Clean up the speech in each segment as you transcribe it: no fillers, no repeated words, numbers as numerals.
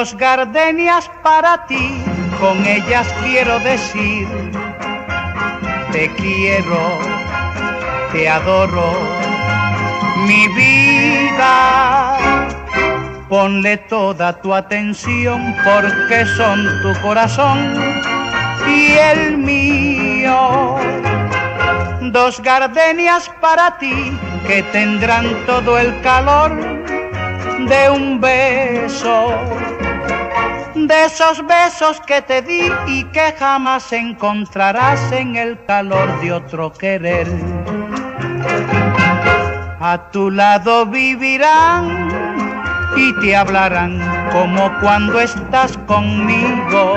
Dos gardenias para ti, con ellas quiero decir: te quiero, te adoro, mi vida. Ponle toda tu atención porque son tu corazón y el mío. Dos gardenias para ti que tendrán todo el calor de un beso, de esos besos que te di y que jamás encontrarás en el calor de otro querer. A tu lado vivirán y te hablarán como cuando estás conmigo,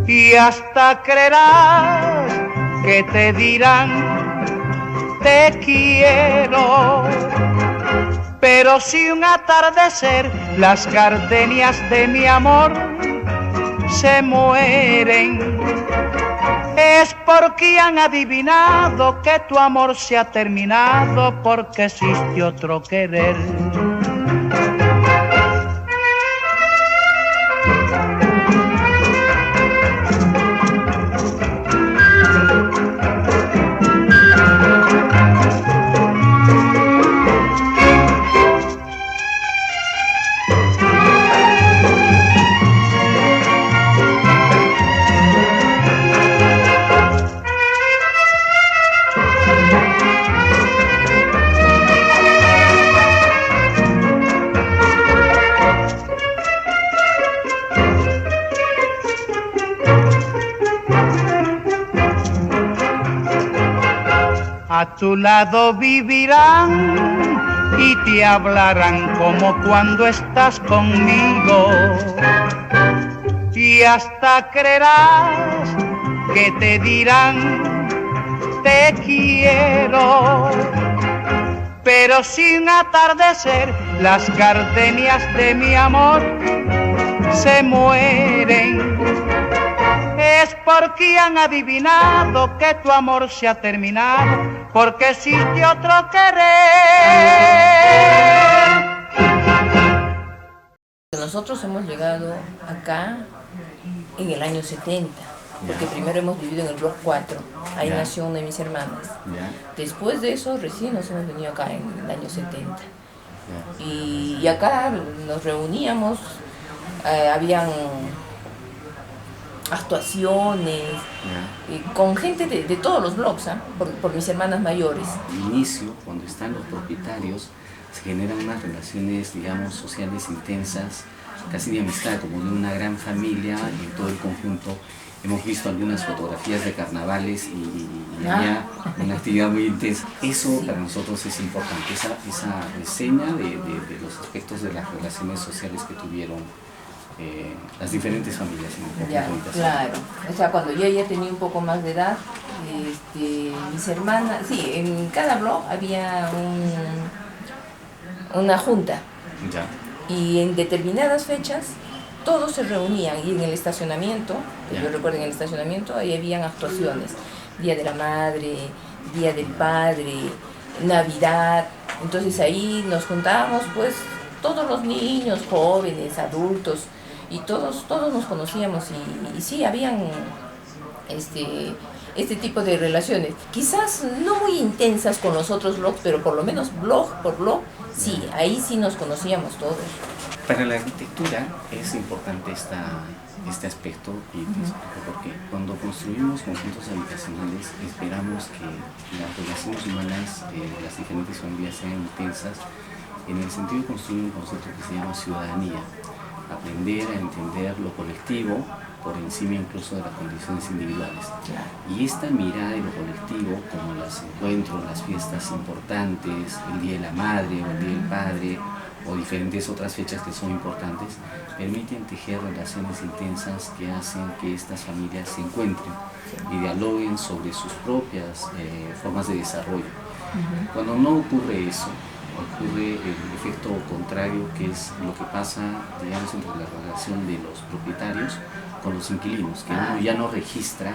y hasta creerás que te dirán te quiero. Pero si un atardecer las gardenias de mi amor se mueren, es porque han adivinado que tu amor se ha terminado, porque existe otro querer. A tu lado vivirán y te hablarán como cuando estás conmigo, y hasta creerás que te dirán te quiero. Pero sin atardecer las gardenias de mi amor se mueren, es porque han adivinado que tu amor se ha terminado, porque existe otro querer. Nosotros hemos llegado acá en el año 70, porque primero hemos vivido en el Block 4, ahí nació una de mis hermanas. Después de eso recién nos hemos venido acá en el año 70. Y acá nos reuníamos, habían actuaciones, con gente de todos los blogs, por mis hermanas mayores. Al inicio, cuando están los propietarios, se generan unas relaciones, digamos, sociales intensas, casi de amistad, como de una gran familia en todo el conjunto. Hemos visto algunas fotografías de carnavales y había una actividad muy intensa. Eso para nosotros es importante, esa reseña de los aspectos de las relaciones sociales que tuvieron las diferentes familias en el conjunto. Claro, o sea, cuando yo ya tenía un poco más de edad, mis hermanas, sí, en cada blog había una junta. Ya. Y en determinadas fechas todos se reunían, y en el estacionamiento, que yo recuerdo en el estacionamiento, ahí habían actuaciones, Día de la Madre, Día del Padre, Navidad. Entonces ahí nos juntábamos pues todos los niños, jóvenes, adultos, y todos nos conocíamos, y sí, habían este tipo de relaciones, quizás no muy intensas con los otros blogs, pero por lo menos blog por blog, sí, ahí sí nos conocíamos todos. Para la arquitectura es importante este aspecto, y te explico por qué. Cuando construimos conjuntos habitacionales esperamos que las relaciones humanas de las diferentes familias sean intensas, en el sentido de construir un concepto que se llama ciudadanía, aprender a entender lo colectivo por encima incluso de las condiciones individuales. Y esta mirada de lo colectivo, como los encuentros, las fiestas importantes, el Día de la Madre o el Día del Padre, o diferentes otras fechas que son importantes, permiten tejer relaciones intensas que hacen que estas familias se encuentren y dialoguen sobre sus propias formas de desarrollo. Cuando no ocurre eso, ocurre el efecto contrario, que es lo que pasa, digamos, entre la relación de los propietarios con los inquilinos, que uno ya no registra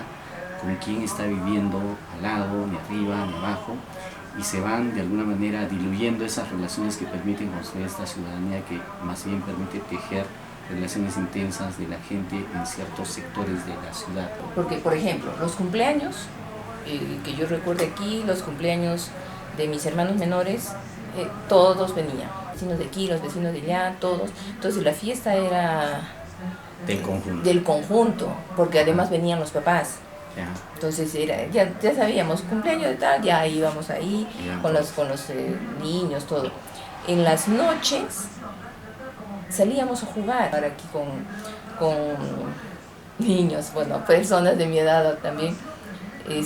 con quién está viviendo al lado, ni arriba, ni abajo, y se van de alguna manera diluyendo esas relaciones que permiten construir esta ciudadanía que más bien permite tejer relaciones intensas de la gente en ciertos sectores de la ciudad. Porque, por ejemplo, los cumpleaños, que yo recuerdo aquí, los cumpleaños de mis hermanos menores, todos venían, vecinos de aquí, los vecinos de allá, todos. Entonces la fiesta era del conjunto, porque además venían los papás. Ya. Entonces ya sabíamos, cumpleaños de tal, ya íbamos ahí con los niños, todo. En las noches salíamos a jugar aquí con niños, bueno, personas de mi edad también.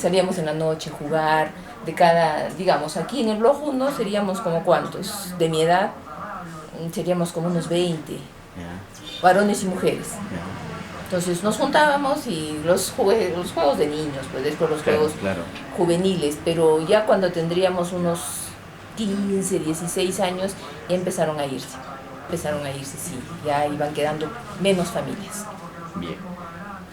Salíamos en la noche a jugar, de cada, digamos, aquí en el bloque 1 seríamos como ¿cuántos? De mi edad seríamos como unos 20, varones y mujeres. Entonces nos juntábamos y los juegos de niños, pues después los juegos juveniles, pero ya cuando tendríamos unos 15, 16 años ya empezaron a irse, sí, ya iban quedando menos familias. Bien.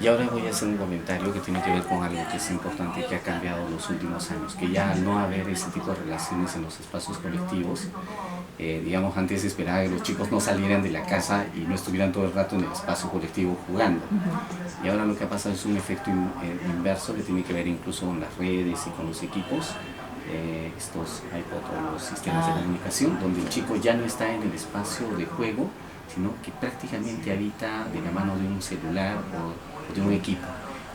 Y ahora voy a hacer un comentario que tiene que ver con algo que es importante, que ha cambiado en los últimos años, que ya al no haber ese tipo de relaciones en los espacios colectivos, digamos, antes se esperaba que los chicos no salieran de la casa y no estuvieran todo el rato en el espacio colectivo jugando. Y ahora lo que ha pasado es un efecto inverso que tiene que ver incluso con las redes y con los equipos, estos iPod o los sistemas de comunicación, donde el chico ya no está en el espacio de juego, sino que prácticamente habita de la mano de un celular o de un equipo,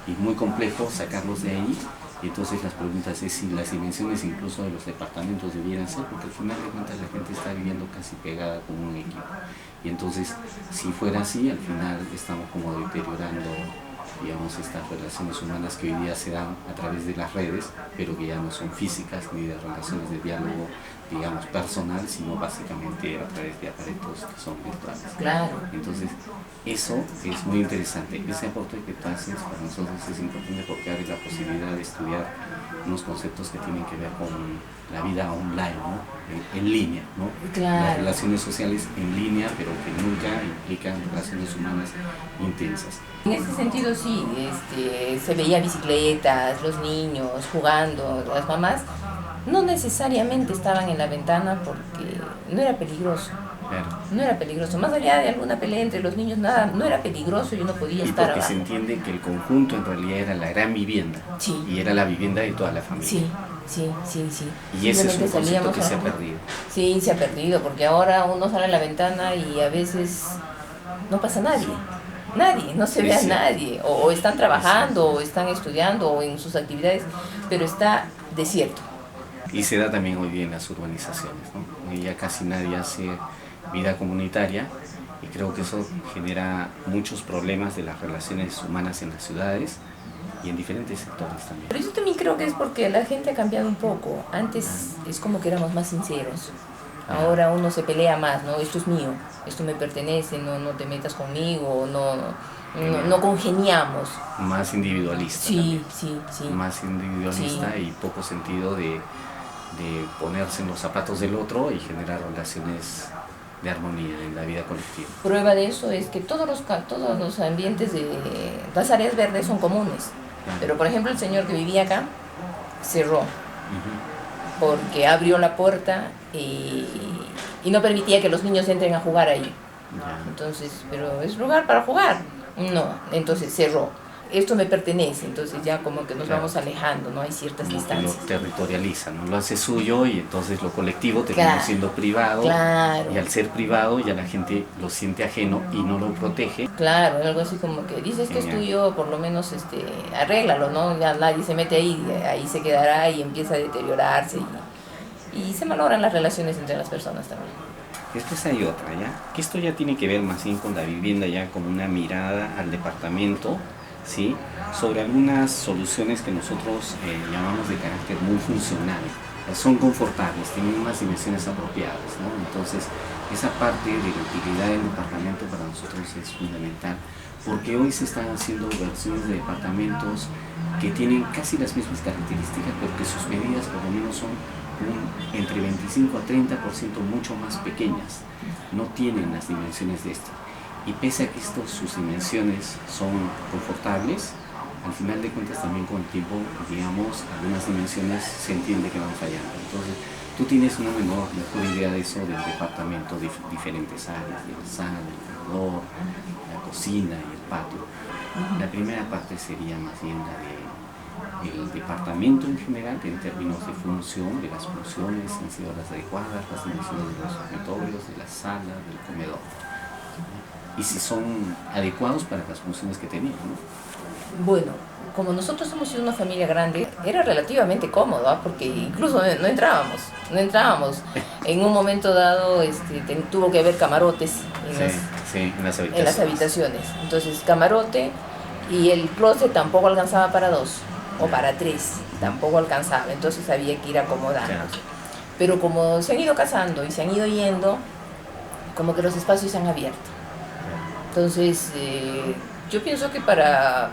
y muy complejo sacarlos de ahí. Y entonces las preguntas es si las dimensiones incluso de los departamentos debieran ser, porque al final de cuentas la gente está viviendo casi pegada con un equipo, y entonces si fuera así, al final estamos como deteriorando, digamos, estas relaciones humanas que hoy día se dan a través de las redes, pero que ya no son físicas ni de relaciones de diálogo, digamos, personal, sino básicamente a través de aparatos que son virtuales. Claro. Entonces, eso es muy interesante. Ese aporte que tú haces para nosotros es importante porque abre la posibilidad de estudiar unos conceptos que tienen que ver con la vida online, ¿no? En línea, ¿no? Claro. Las relaciones sociales en línea, pero que nunca implican relaciones humanas intensas. En ese sentido sí, se veía bicicletas, los niños jugando, las mamás no necesariamente estaban en la ventana porque no era peligroso. Claro. No era peligroso, más allá de alguna pelea entre los niños, nada, no era peligroso, yo no podía estar porque abajo. se entiende que el conjunto en realidad era la gran vivienda, sí. Y era la vivienda de toda la familia. Sí. Y ese es un concepto que se ha perdido. Sí, se ha perdido, porque ahora uno sale a la ventana y a veces no pasa nadie. Nadie, no se ve a nadie, o están trabajando, o están estudiando, o en sus actividades, pero está desierto. Y se da también hoy día en las urbanizaciones, ¿no? Hoy ya casi nadie hace vida comunitaria, y creo que eso genera muchos problemas de las relaciones humanas en las ciudades y en diferentes sectores también. Pero yo también creo que es porque la gente ha cambiado un poco. Antes es como que éramos más sinceros. Ahora uno se pelea más, ¿no? Esto es mío, esto me pertenece, no te metas conmigo, no congeniamos. Más individualista. Sí. Más individualista y poco sentido de ponerse en los zapatos del otro y generar relaciones de armonía en la vida colectiva. Prueba de eso es que todos los ambientes de las áreas verdes son comunes. Claro. Pero por ejemplo el señor que vivía acá cerró. Porque abrió la puerta y no permitía que los niños entren a jugar ahí. Entonces, pero es lugar para jugar. No, entonces cerró. Esto me pertenece, entonces ya como que nos vamos alejando, ¿no? Hay ciertas distancias. Lo territorializa, ¿no? Lo hace suyo y entonces lo colectivo termina siendo privado. Claro. Y al ser privado ya la gente lo siente ajeno y no lo protege. Claro, algo así como que dices que es tuyo, por lo menos arréglalo, ¿no? Ya nadie se mete ahí se quedará y empieza a deteriorarse y se malogran las relaciones entre las personas también. Después hay otra, ¿ya? Que esto ya tiene que ver más bien con la vivienda, ya como una mirada al departamento, ¿sí? Sobre algunas soluciones que nosotros llamamos de carácter muy funcional. Son confortables, tienen unas dimensiones apropiadas, ¿no? Entonces, esa parte de la utilidad del departamento para nosotros es fundamental, porque hoy se están haciendo versiones de departamentos que tienen casi las mismas características, pero que sus medidas por lo menos son entre 25 a 30% mucho más pequeñas, no tienen las dimensiones de este. Y pese a que sus dimensiones son confortables, al final de cuentas también con el tiempo, digamos, algunas dimensiones se entiende que van fallando. Entonces, tú tienes una mejor idea de eso, del departamento, diferentes áreas, de la sala, el comedor, la cocina y el patio. La primera parte sería más bien la del departamento en general, en términos de función, de las funciones, han sido las adecuadas, las dimensiones de los dormitorios, de la sala, del comedor. Y si son adecuados para las funciones que tenían, ¿no? Bueno, como nosotros hemos sido una familia grande, era relativamente cómodo, ¿ah? Porque incluso no entrábamos. En un momento dado tuvo que haber camarotes en las habitaciones. Entonces, camarote, y el closet tampoco alcanzaba para 2 o para 3, tampoco alcanzaba. Entonces había que ir acomodando. Pero como se han ido casando y se han ido yendo, como que los espacios se han abierto. Entonces, yo pienso que para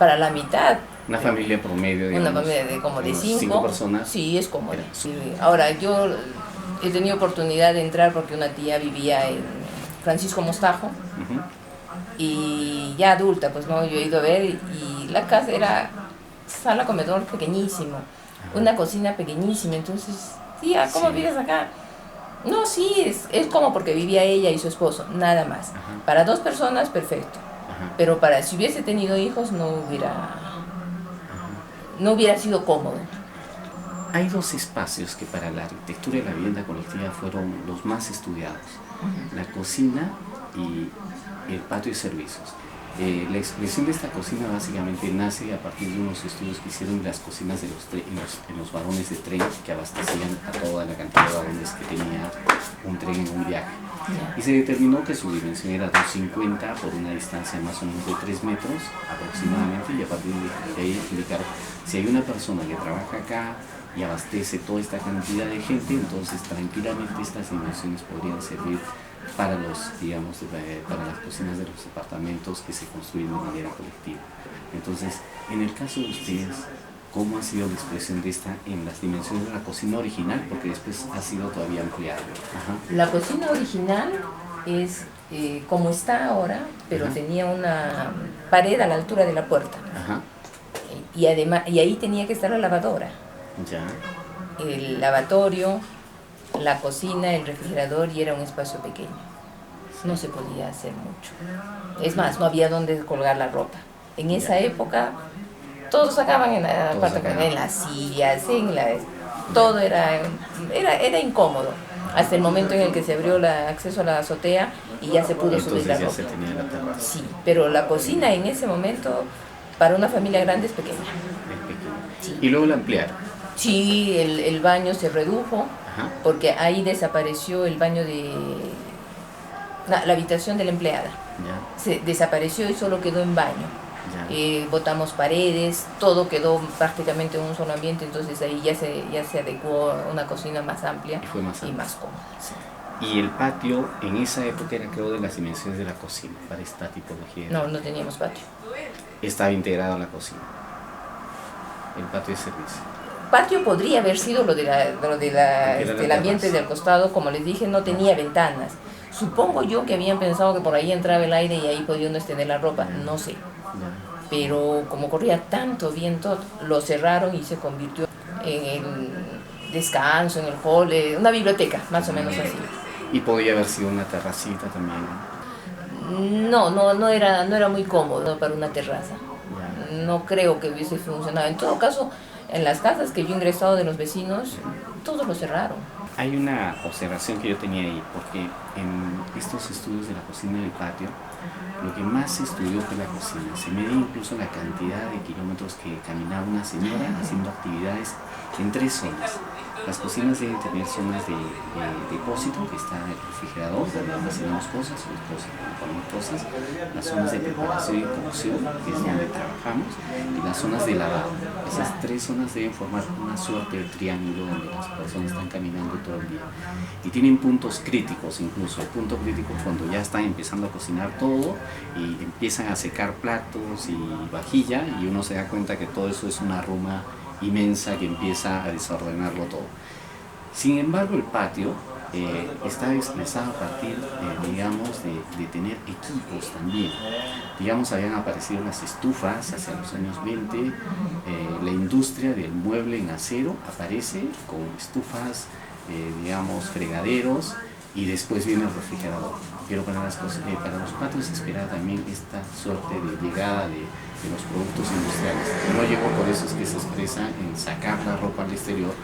la mitad. Una familia promedio, digamos. Una familia de como de 5 personas. Sí, es cómodo. Ahora, yo he tenido oportunidad de entrar porque una tía vivía en Francisco Mostajo, y ya adulta, pues no, yo he ido a ver, y la casa era sala comedor pequeñísimo, una cocina pequeñísima. Entonces, tía, ¿cómo vives acá? No, sí, es como porque vivía ella y su esposo, nada más. Para 2 personas, perfecto. Pero si hubiese tenido hijos, no hubiera sido cómodo. Hay 2 espacios que para la arquitectura de la vivienda colectiva fueron los más estudiados: la cocina y el patio de servicios. La expresión de esta cocina básicamente nace a partir de unos estudios que hicieron de las cocinas de en los vagones de tren que abastecían a toda la cantidad de vagones que tenía un tren en un viaje. Y se determinó que su dimensión era 250 por una distancia más o menos de 3 metros aproximadamente, y a partir de ahí indicar si hay una persona que trabaja acá y abastece toda esta cantidad de gente, entonces tranquilamente estas dimensiones podrían servir para para las cocinas de los departamentos que se construyen de manera colectiva. Entonces, en el caso de ustedes, ¿cómo ha sido la expresión de esta en las dimensiones de la cocina original? Porque después ha sido todavía ampliada. La cocina original es como está ahora, pero tenía una pared a la altura de la puerta. Y además, y ahí tenía que estar la lavadora. El lavatorio, la cocina, el refrigerador, y era un espacio pequeño. No se podía hacer mucho. Es más, no había dónde colgar la ropa. En esa época, todos sacaban en las sillas, todo era incómodo. Hasta el momento en el que se abrió el acceso a la azotea y ya se pudo subir la ropa. Se tenía la terraza. Sí, pero la cocina en ese momento, para una familia grande, es pequeña. Sí. Y luego la ampliaron. Sí, el baño se redujo, porque ahí desapareció el baño la habitación de la empleada. Se desapareció y solo quedó en baño. Botamos paredes, todo quedó prácticamente en un solo ambiente. Entonces ahí ya se adecuó a una cocina más amplia y más cómoda. Sí. ¿Y el patio en esa época era, creo, de las dimensiones de la cocina para esta tipología? No teníamos patio. Estaba integrado en la cocina, el patio de servicio. Patio podría haber sido lo del ambiente del costado. Como les dije, no tenía ventanas. Supongo yo que habían pensado que por ahí entraba el aire y ahí podía uno extender la ropa, no sé. Pero como corría tanto viento, lo cerraron y se convirtió en el descanso, en el hall, una biblioteca, más o menos así. ¿Y podía haber sido una terracita también? No era muy cómodo para una terraza. No creo que hubiese funcionado. En todo caso, en las casas que yo he ingresado de los vecinos, todos lo cerraron. Hay una observación que yo tenía ahí, porque en estos estudios de la cocina y el patio, lo que más se estudió fue la cocina. Se mide incluso la cantidad de kilómetros que caminaba una señora haciendo actividades en 3 zonas. Las cocinas deben tener zonas de depósito, que está el refrigerador, donde almacenamos cosas, ponemos cosas, las zonas de preparación y cocción, que es donde trabajamos, y las zonas de lavado. Esas 3 zonas deben formar una suerte de triángulo donde las personas están caminando todo el día. Y tienen puntos críticos, incluso el punto crítico cuando ya están empezando a cocinar todo y empiezan a secar platos y vajilla, y uno se da cuenta que todo eso es una ruma inmensa que empieza a desordenarlo todo. Sin embargo, el patio está expresado a partir, digamos, de tener equipos también. Digamos, habían aparecido las estufas hacia los años 20, la industria del mueble en acero aparece con estufas, digamos, fregaderos, y después viene el refrigerador. Pero para los patrios se espera también esta suerte de llegada de los productos industriales. No llegó, por eso es que se expresa en sacar la ropa al exterior,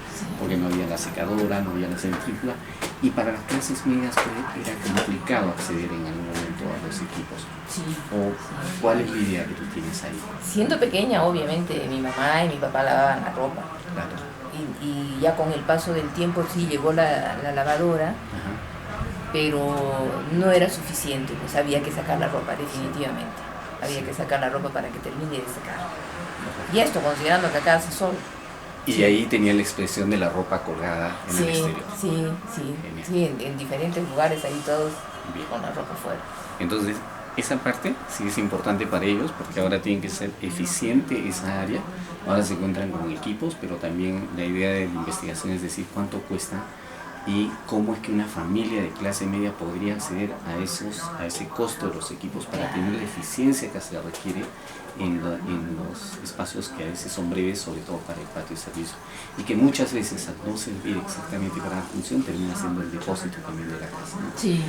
porque no había la secadora, no había la centrífuga, y para las clases medias era complicado acceder en algún momento a los equipos. Sí. ¿Cuál es la idea que tú tienes ahí? Siendo pequeña, obviamente, mi mamá y mi papá lavaban la ropa. Claro. Y ya con el paso del tiempo sí llegó la lavadora. Ajá. Pero no era suficiente, pues había que sacar la ropa definitivamente. Había que sacar la ropa para que termine de secar. Y esto considerando que acá hace sol. Y ahí tenía la expresión de la ropa colgada en el exterior. Sí, en diferentes lugares, ahí todos con la ropa fuera. Entonces, esa parte sí es importante para ellos, porque ahora tienen que ser eficiente esa área. Ahora se encuentran con equipos, pero también la idea de la investigación es decir cuánto cuesta y cómo es que una familia de clase media podría acceder a ese costo de los equipos para tener la eficiencia que se requiere en los espacios que a veces son breves, sobre todo para el patio de servicio, y que muchas veces al no servir exactamente para la función termina siendo el depósito también de la casa, ¿no? Sí.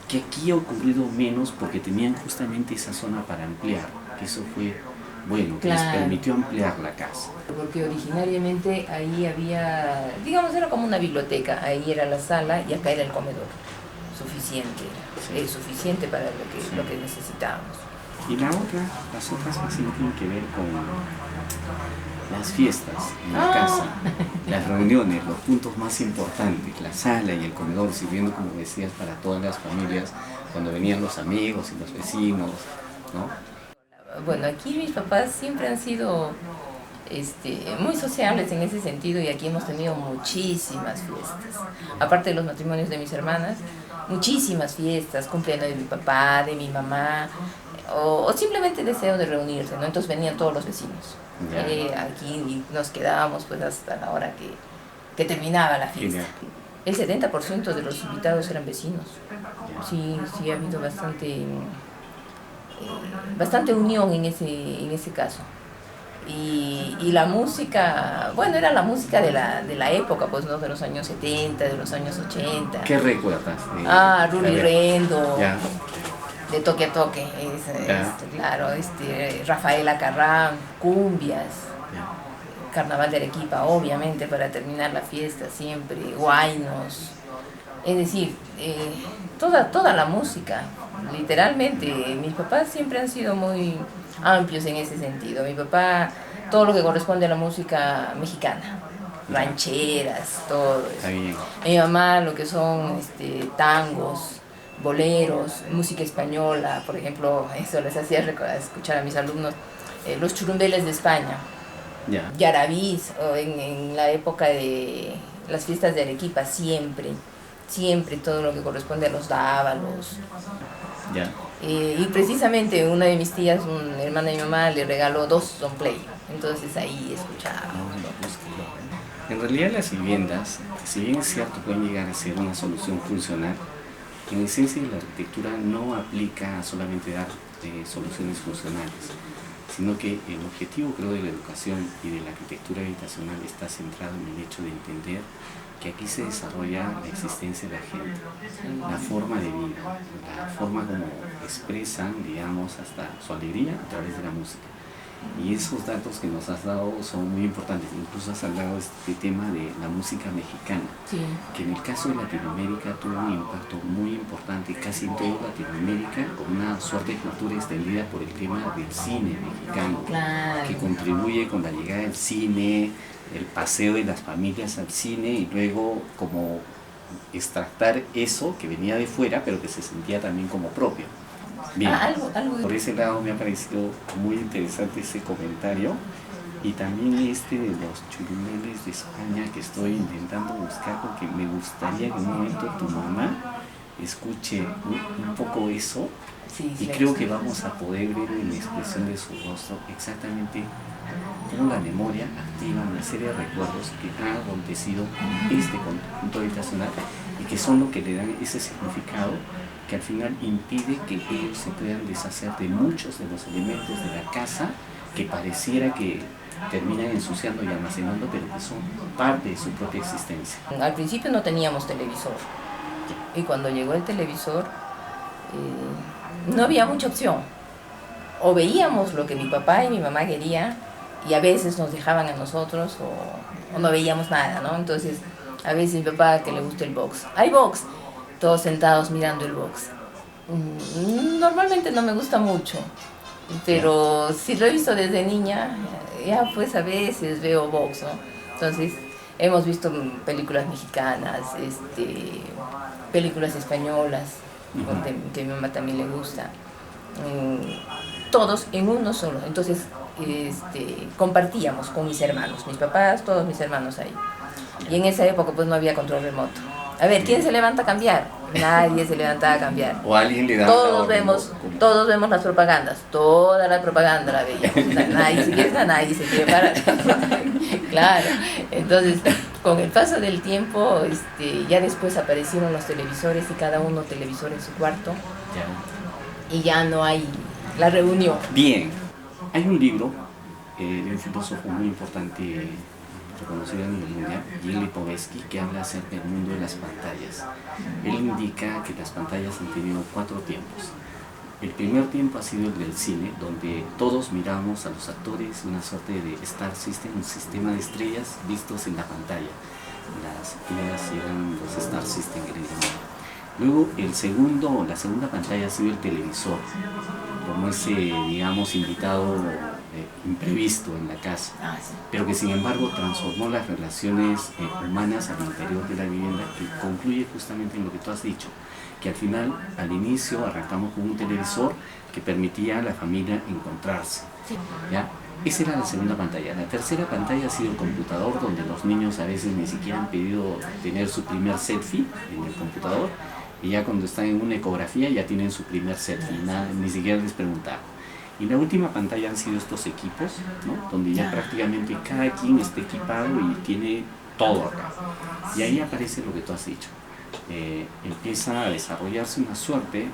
Que aquí ha ocurrido menos porque tenían justamente esa zona para ampliar, que eso fue bueno, que les permitió ampliar la casa. Porque originariamente ahí había, digamos, era como una biblioteca, ahí era la sala y acá era el comedor. Suficiente, suficiente para lo que necesitábamos. Y las otras más tienen que ver con las fiestas en la casa, las reuniones, los puntos más importantes, la sala y el comedor, sirviendo, como decías, para todas las familias, cuando venían los amigos y los vecinos, ¿no? Bueno, aquí mis papás siempre han sido muy sociables en ese sentido y aquí hemos tenido muchísimas fiestas. Aparte de los matrimonios de mis hermanas, muchísimas fiestas, cumpleaños de mi papá, de mi mamá, o simplemente deseo de reunirse, ¿no? Entonces venían todos los vecinos aquí y nos quedábamos pues hasta la hora que terminaba la fiesta. El 70% de los invitados eran vecinos. Sí, ha habido bastante unión en ese caso. Y la música, bueno, era la música de la época, pues, ¿no? De los años 70, de los años 80. ¿Qué recuerdas? Ruli Rendo, de Toque a Toque, claro, Rafaela Carrán, cumbias, Carnaval de Arequipa, obviamente, para terminar la fiesta siempre, huaynos, es decir, toda la música. Literalmente, mis papás siempre han sido muy amplios en ese sentido. Mi papá, todo lo que corresponde a la música mexicana, rancheras, todo eso. Mi mamá, lo que son tangos, boleros, música española, por ejemplo, eso les hacía escuchar a mis alumnos, los churumbeles de España, yarabís, en la época de las fiestas de Arequipa, siempre todo lo que corresponde a los dávalos. Y precisamente una de mis tías, una hermana de mi mamá, le regaló 2 long play, entonces ahí escuchaba. En realidad las viviendas, si bien es cierto, pueden llegar a ser una solución funcional, en esencia la arquitectura no aplica a solamente dar soluciones funcionales, sino que el objetivo, creo, de la educación y de la arquitectura habitacional está centrado en el hecho de entender que aquí se desarrolla la existencia de la gente, la forma de vida, la forma como expresan, digamos, hasta su alegría a través de la música. Y esos datos que nos has dado son muy importantes. Incluso has hablado de este tema de la música mexicana, que en el caso de Latinoamérica tuvo un impacto muy importante, casi en toda Latinoamérica, con una suerte de cultura extendida por el tema del cine mexicano, que contribuye con la llegada del cine, el paseo de las familias al cine y luego como extractar eso que venía de fuera pero que se sentía también como propio. Bien, por ese lado me ha parecido muy interesante ese comentario y también de los churumbeles de España que estoy intentando buscar porque me gustaría que en un momento tu mamá escuche un poco eso y creo que vamos a poder ver en la expresión de su rostro exactamente cómo la memoria activa una serie de recuerdos que han acontecido en este conjunto habitacional y que son lo que le dan ese significado que al final impide que ellos se puedan deshacer de muchos de los elementos de la casa que pareciera que terminan ensuciando y almacenando, pero que son parte de su propia existencia. Al principio no teníamos televisor, y cuando llegó el televisor no había mucha opción. O veíamos lo que mi papá y mi mamá querían, y a veces nos dejaban a nosotros, o no veíamos nada, ¿no? Entonces, a veces mi papá, que le gusta el box, ¡hay box! Todos sentados mirando el box. Normalmente no me gusta mucho, pero si lo he visto desde niña, ya pues a veces veo box, ¿no? Entonces, hemos visto películas mexicanas, películas españolas, que a mi mamá también le gusta. Todos en uno solo. Entonces, compartíamos con mis hermanos, mis papás, todos mis hermanos ahí. Y en esa época pues no había control remoto. A ver, ¿quién se levanta a cambiar? Nadie se levantaba a cambiar. O alguien le da. Todos vemos las propagandas, toda la propaganda la veíamos. O sea, nadie se quiere parar. Claro. Entonces, con el paso del tiempo, ya después aparecieron los televisores y cada uno televisor en su cuarto. Ya. Y ya no hay la reunión. Bien. Hay un libro de un filósofo muy importante, reconocido a nivel mundial, Gilles Lipovetsky, que habla acerca del mundo de las pantallas. Él indica que las pantallas han tenido 4 tiempos. El primer tiempo ha sido el del cine, donde todos miramos a los actores, una suerte de Star System, un sistema de estrellas vistos en la pantalla. Las estrellas eran los Star System que le llamaban. Luego la segunda pantalla ha sido el televisor, como ese, digamos, invitado imprevisto en la casa, pero que sin embargo transformó las relaciones humanas al interior de la vivienda, que concluye justamente en lo que tú has dicho, que al final, al inicio, arrancamos con un televisor que permitía a la familia encontrarse, ¿ya? Esa era la segunda pantalla. La tercera pantalla ha sido el computador, donde los niños a veces ni siquiera han pedido tener su primer selfie en el computador, y ya cuando están en una ecografía ya tienen su primer selfie, ni siquiera les preguntaron. Y la última pantalla han sido estos equipos, ¿no? Donde ya prácticamente cada quien está equipado y tiene todo acá. Y ahí aparece lo que tú has dicho. Empieza a desarrollarse una suerte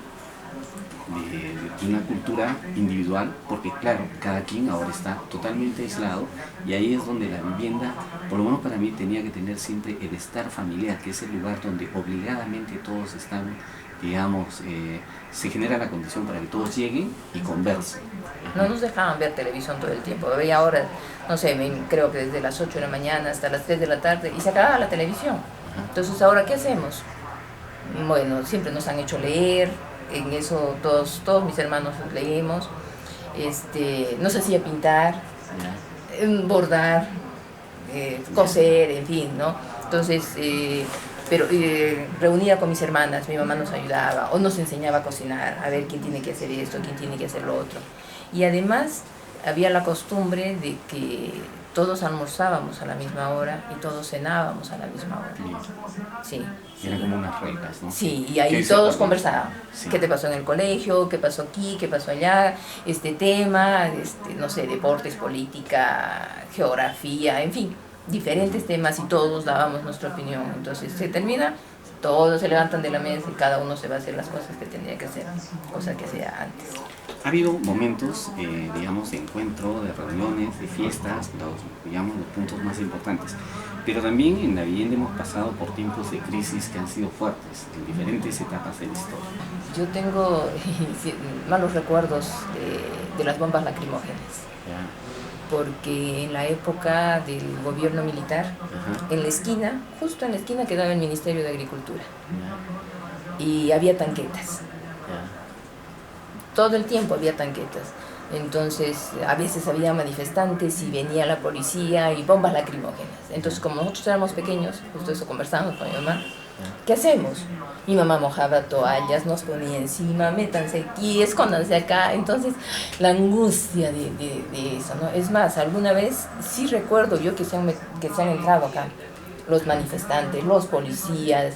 de una cultura individual, porque claro, cada quien ahora está totalmente aislado, y ahí es donde la vivienda, por lo menos para mí, tenía que tener siempre el estar familiar, que es el lugar donde obligadamente todos están, digamos, se genera la condición para que todos lleguen y conversen. No nos dejaban ver televisión todo el tiempo. Veía ahora, no sé, creo que desde las 8 de la mañana hasta las 3 de la tarde, y se acababa la televisión. Entonces, ¿ahora qué hacemos? Bueno, siempre nos han hecho leer. En eso todos mis hermanos leímos. Nos hacía pintar, bordar, coser, en fin, ¿no? Entonces, pero reunida con mis hermanas, mi mamá nos ayudaba o nos enseñaba a cocinar, a ver quién tiene que hacer esto, quién tiene que hacer lo otro. Y además había la costumbre de que todos almorzábamos a la misma hora y todos cenábamos a la misma hora. Sí. Eran como unas reglas, ¿no? Sí, y ahí todos conversaban. Sí. ¿Qué te pasó en el colegio? ¿Qué pasó aquí? ¿Qué pasó allá? Este tema, no sé, deportes, política, geografía, en fin, diferentes temas, y todos dábamos nuestra opinión. Entonces se termina, todos se levantan de la mesa y cada uno se va a hacer las cosas que tenía que hacer, cosas que hacía antes. Ha habido momentos, digamos, de encuentro, de reuniones, de fiestas, digamos, los puntos más importantes. Pero también en la vivienda hemos pasado por tiempos de crisis que han sido fuertes, en diferentes etapas de la historia. Yo tengo malos recuerdos de las bombas lacrimógenas. Porque en la época del gobierno militar, en la esquina, justo en la esquina, quedaba el Ministerio de Agricultura. Y había tanquetas. Todo el tiempo había tanquetas. Entonces, a veces había manifestantes y venía la policía y bombas lacrimógenas. Entonces, como nosotros éramos pequeños, justo eso conversábamos con mi mamá, ¿qué hacemos? Mi mamá mojaba toallas, nos ponía encima, métanse aquí, escóndanse acá. Entonces, la angustia de eso, ¿no? Es más, alguna vez sí recuerdo yo que se han entrado acá los manifestantes, los policías,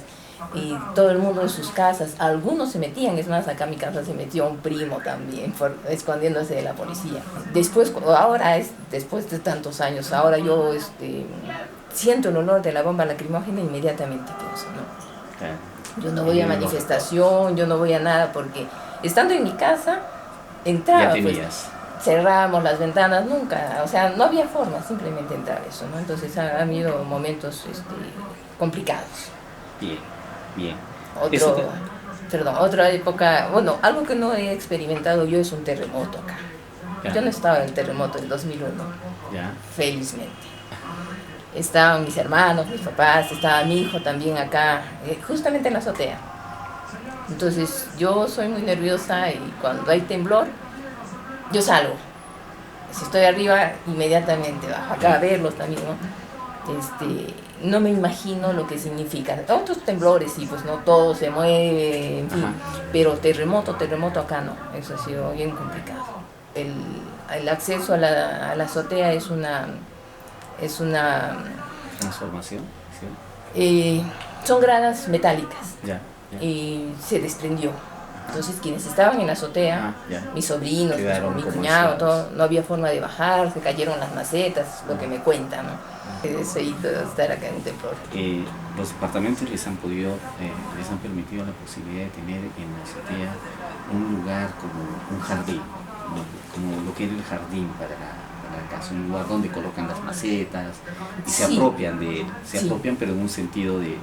y todo el mundo en sus casas. Algunos se metían, es más, acá en mi casa se metió un primo también, escondiéndose de la policía. Después de tantos años, ahora yo siento el olor de la bomba lacrimógena e inmediatamente pienso, ¿no? Claro. Yo no voy a manifestación, yo no voy a nada, porque estando en mi casa, entraba, Ya pues, tenías. cerramos las ventanas, nunca, o sea, no había forma, simplemente entrar eso, ¿no? Entonces han habido momentos complicados. Bien, bien. Eso te- Otra época, bueno, algo que no he experimentado yo es un terremoto acá. Ya. Yo no estaba en el terremoto del 2001, Ya. felizmente. Estaban mis hermanos, mis papás, estaba mi hijo también acá, justamente en la azotea. Entonces yo soy muy nerviosa y cuando hay temblor, yo salgo. Si estoy arriba, inmediatamente bajo acá a verlos también, ¿no? No me imagino lo que significa. Otros temblores, sí, pues no todo se mueve, en fin. Ajá. Pero terremoto acá no. Eso ha sido bien complicado. El acceso a la azotea es una Transformación. Sí. son gradas metálicas Ya. Ya. y se desprendió. Entonces quienes estaban en la azotea, Ya. mis sobrinos, Quedaron mi como cuñado, aislados. todo, no había forma de bajar, se cayeron las macetas, lo que me cuentan, ¿no? Es feíto estar acá en un temblor. Los departamentos les han permitido la posibilidad de tener en la azotea un lugar como un jardín, ¿no? Como lo que era el jardín para la casa, un lugar donde colocan las macetas y se Sí. apropian de él, se Sí. apropian pero en un sentido de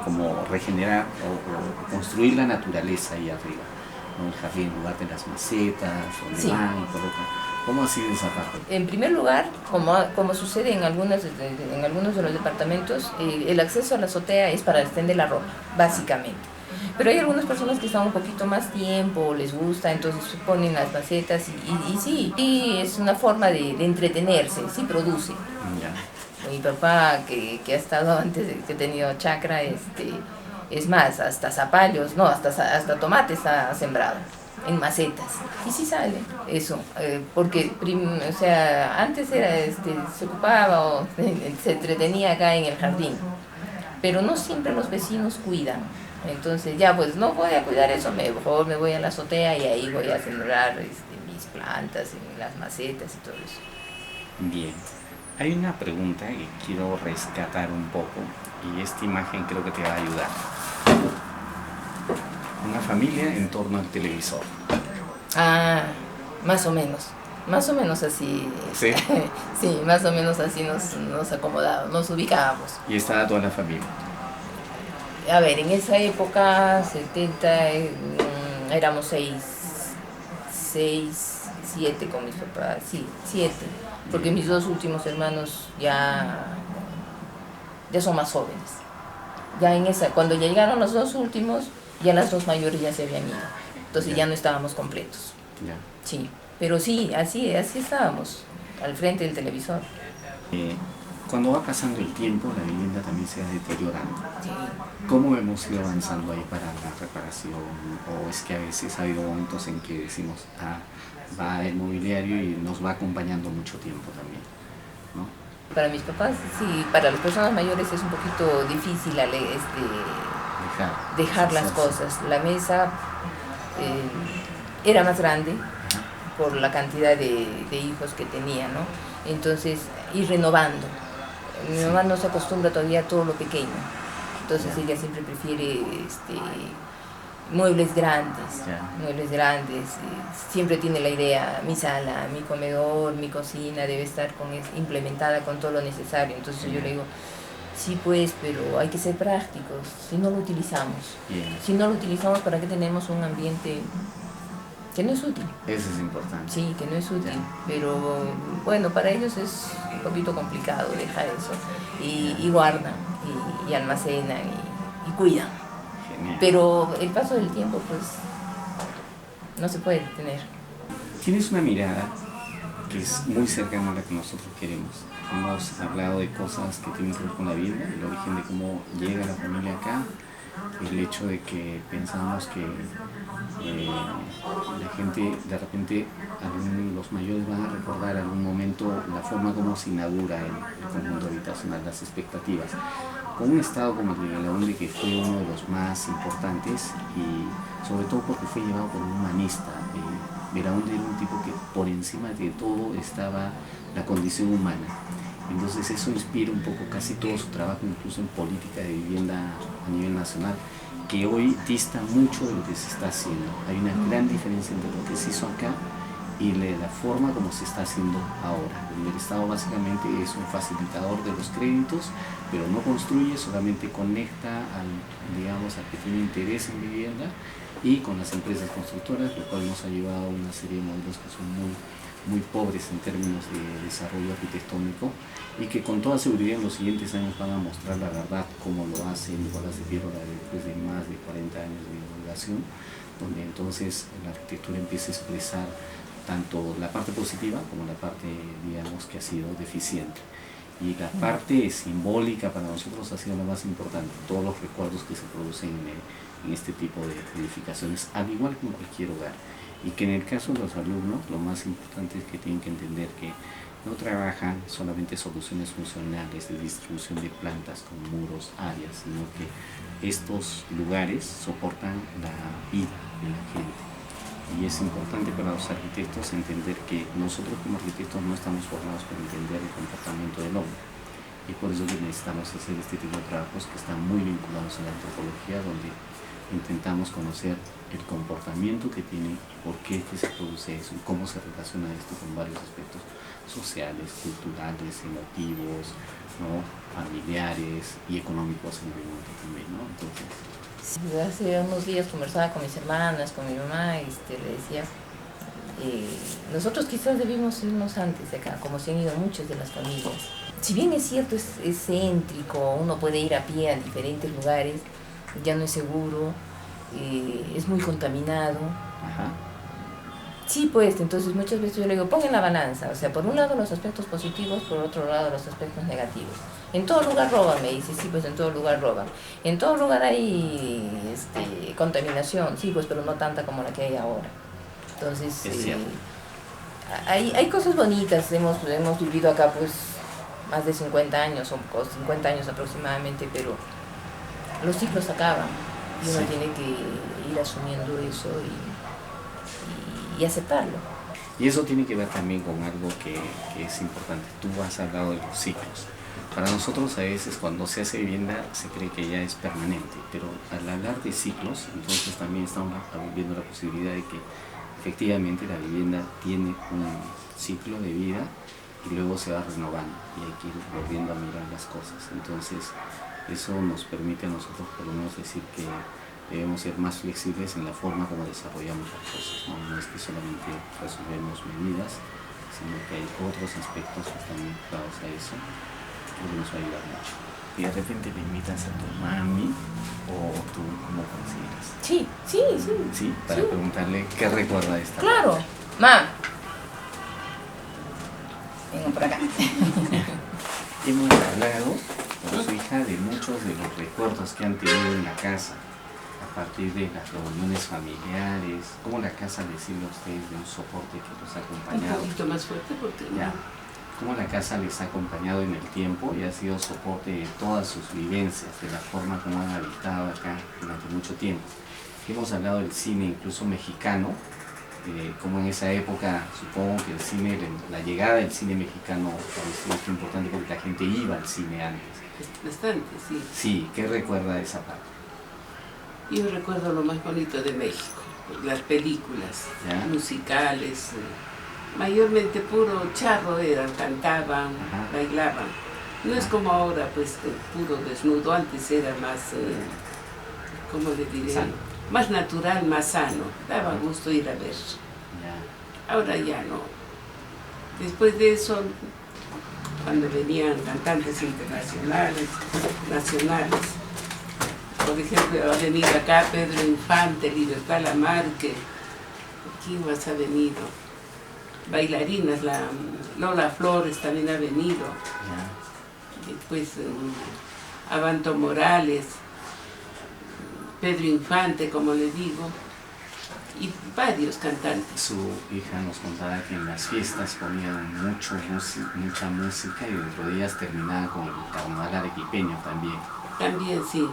como regenerar o construir la naturaleza ahí arriba, ¿no? El jardín en lugar de las macetas, donde Sí. van y colocan. ¿Cómo ha sido esa parte? En primer lugar, como sucede en algunos de los departamentos, el acceso a la azotea es para extender la ropa, básicamente. Pero hay algunas personas que están un poquito más tiempo, les gusta, entonces ponen las macetas y sí, y es una forma de entretenerse, sí produce. Ya. Mi papá, que ha estado antes, que ha tenido chacra, es más, hasta zapallos, no, hasta tomates ha sembrado en macetas. Y sí sale eso, porque o sea, antes era, se ocupaba o se entretenía acá en el jardín, pero no siempre los vecinos cuidan. Entonces ya pues no voy a cuidar eso, mejor me voy a la azotea y ahí voy a sembrar mis plantas, en las macetas y todo eso. Bien, hay una pregunta que quiero rescatar un poco y esta imagen creo que te va a ayudar. Una familia en torno al televisor. Ah, más o menos así. ¿Sí? Sí, más o menos así nos acomodábamos, nos ubicábamos. Y estaba toda la familia. A ver, en esa época, 70, éramos 7 con mis papás, sí, 7, porque mis dos últimos hermanos ya son más jóvenes. Ya cuando llegaron los dos últimos, ya las dos mayores ya se habían ido, entonces ya no estábamos completos. Ya. Sí, pero sí, así estábamos, al frente del televisor. Cuando va pasando el tiempo, la vivienda también se va deteriorando. Sí. ¿Cómo hemos ido avanzando ahí para la reparación? ¿O es que a veces ha habido momentos en que decimos, va el mobiliario y nos va acompañando mucho tiempo también, ¿no? Para mis papás, sí, para las personas mayores es un poquito difícil dejar las cosas. La mesa era más grande por la cantidad de hijos que tenía, ¿no? Entonces, ir renovando. Mi mamá no se acostumbra todavía a todo lo pequeño, entonces ella siempre prefiere muebles grandes, siempre tiene la idea, mi sala, mi comedor, mi cocina debe estar implementada con todo lo necesario, entonces yo le digo, sí pues, pero hay que ser prácticos, si no lo utilizamos, ¿para qué tenemos un ambiente que no es útil? Eso es importante. Sí, que no es útil, pero bueno, para ellos es un poquito complicado dejar eso, y guardan, y almacenan, y cuidan. Genial. Pero el paso del tiempo, pues, no se puede detener. Tienes una mirada que es muy cercana a la que nosotros queremos. Hemos hablado de cosas que tienen que ver con la vida, el origen de cómo llega la familia acá, el hecho de que pensamos que la gente, de repente, los mayores van a recordar algún momento la forma como se inaugura el conjunto habitacional, las expectativas. Con un estado como el de Belaúnde, que fue uno de los más importantes, y sobre todo porque fue llevado por un humanista. Belaúnde era un tipo que por encima de todo estaba la condición humana. Entonces eso inspira un poco casi todo su trabajo, incluso en política de vivienda a nivel nacional, que hoy dista mucho de lo que se está haciendo. Hay una gran diferencia entre lo que se hizo acá y la forma como se está haciendo ahora. El Estado básicamente es un facilitador de los créditos, pero no construye, solamente conecta al que tiene interés en vivienda y con las empresas constructoras, lo cual nos ha llevado a una serie de modelos que son muy pobres en términos de desarrollo arquitectónico y que con toda seguridad en los siguientes años van a mostrar la verdad cómo lo hacen Nicolás de Piérola después de más de 40 años de divulgación, donde entonces la arquitectura empieza a expresar tanto la parte positiva como la parte, que ha sido deficiente. Y la parte simbólica para nosotros ha sido lo más importante, todos los recuerdos que se producen en este tipo de edificaciones, al igual que en cualquier hogar. Y que en el caso de los alumnos, lo más importante es que tienen que entender que no trabajan solamente soluciones funcionales de distribución de plantas con muros, áreas, sino que estos lugares soportan la vida de la gente. Y es importante para los arquitectos entender que nosotros como arquitectos no estamos formados para entender el comportamiento del hombre. Y por eso que necesitamos hacer este tipo de trabajos que están muy vinculados a la antropología, donde intentamos conocer el comportamiento que tiene, por qué que se produce eso, y cómo se relaciona esto con varios aspectos sociales, culturales, emotivos, ¿no?, familiares y económicos en el momento también, ¿no? Entonces, hace unos días conversaba con mis hermanas, con mi mamá, y le decía, nosotros quizás debimos irnos antes de acá, como se han ido muchas de las familias. Si bien es cierto, es céntrico, uno puede ir a pie a diferentes lugares, ya no es seguro, es muy contaminado. Ajá. Sí, pues, entonces muchas veces yo le digo, pongan la balanza, o sea, por un lado los aspectos positivos, por otro lado los aspectos negativos. En todo lugar roban, me dice, sí, pues en todo lugar roban. En todo lugar hay contaminación, sí, pues, pero no tanta como la que hay ahora. Entonces, hay cosas bonitas, hemos vivido acá pues más de 50 años, o 50 años aproximadamente, pero los ciclos acaban y uno tiene que ir asumiendo eso y aceptarlo. Y eso tiene que ver también con algo que es importante. Tú has hablado de los ciclos. Para nosotros a veces cuando se hace vivienda se cree que ya es permanente, pero al hablar de ciclos, entonces también estamos viendo la posibilidad de que efectivamente la vivienda tiene un ciclo de vida y luego se va renovando y hay que ir volviendo a mirar las cosas. Entonces eso nos permite a nosotros por lo menos decir que debemos ser más flexibles en la forma como desarrollamos las cosas, ¿no? No es que solamente resolvemos medidas, sino que hay otros aspectos que están vinculados a eso que nos va a ayudar mucho. Y de repente le invitas a tu mami o tú, ¿cómo consideras? Sí. Sí, para preguntarle qué recuerda de esta. Claro, ma. Vengo por acá. Hemos hablado con su hija de muchos de los recuerdos que han tenido en la casa, a partir de las reuniones familiares, cómo la casa les sirve a ustedes de un soporte que los ha acompañado. Un poquito más fuerte porque ya. Cómo la casa les ha acompañado en el tiempo y ha sido soporte de todas sus vivencias, de la forma como han habitado acá durante mucho tiempo. Hemos hablado del cine incluso mexicano, como en esa época, supongo que el cine, la llegada del cine mexicano es importante porque la gente iba al cine antes. Bastante, sí. Sí, ¿qué recuerda de esa parte? Yo recuerdo lo más bonito de México, las películas musicales, mayormente puro charro eran, cantaban, bailaban. No es como ahora, pues, puro desnudo, antes era más, ¿cómo le diré? Sano. Más natural, más sano, daba gusto ir a ver. Ahora ya no. Después de eso, cuando venían cantantes internacionales, nacionales, por ejemplo, ha venido acá Pedro Infante, Libertad Lamarque, ¿quién más ha venido? Bailarinas, la Lola Flores también ha venido, después Abanto Morales, Pedro Infante, como le digo, y varios cantantes. Su hija nos contaba que en las fiestas ponían mucha música y dentro de ellas terminaba con el carnaval arequipeño también. También sí,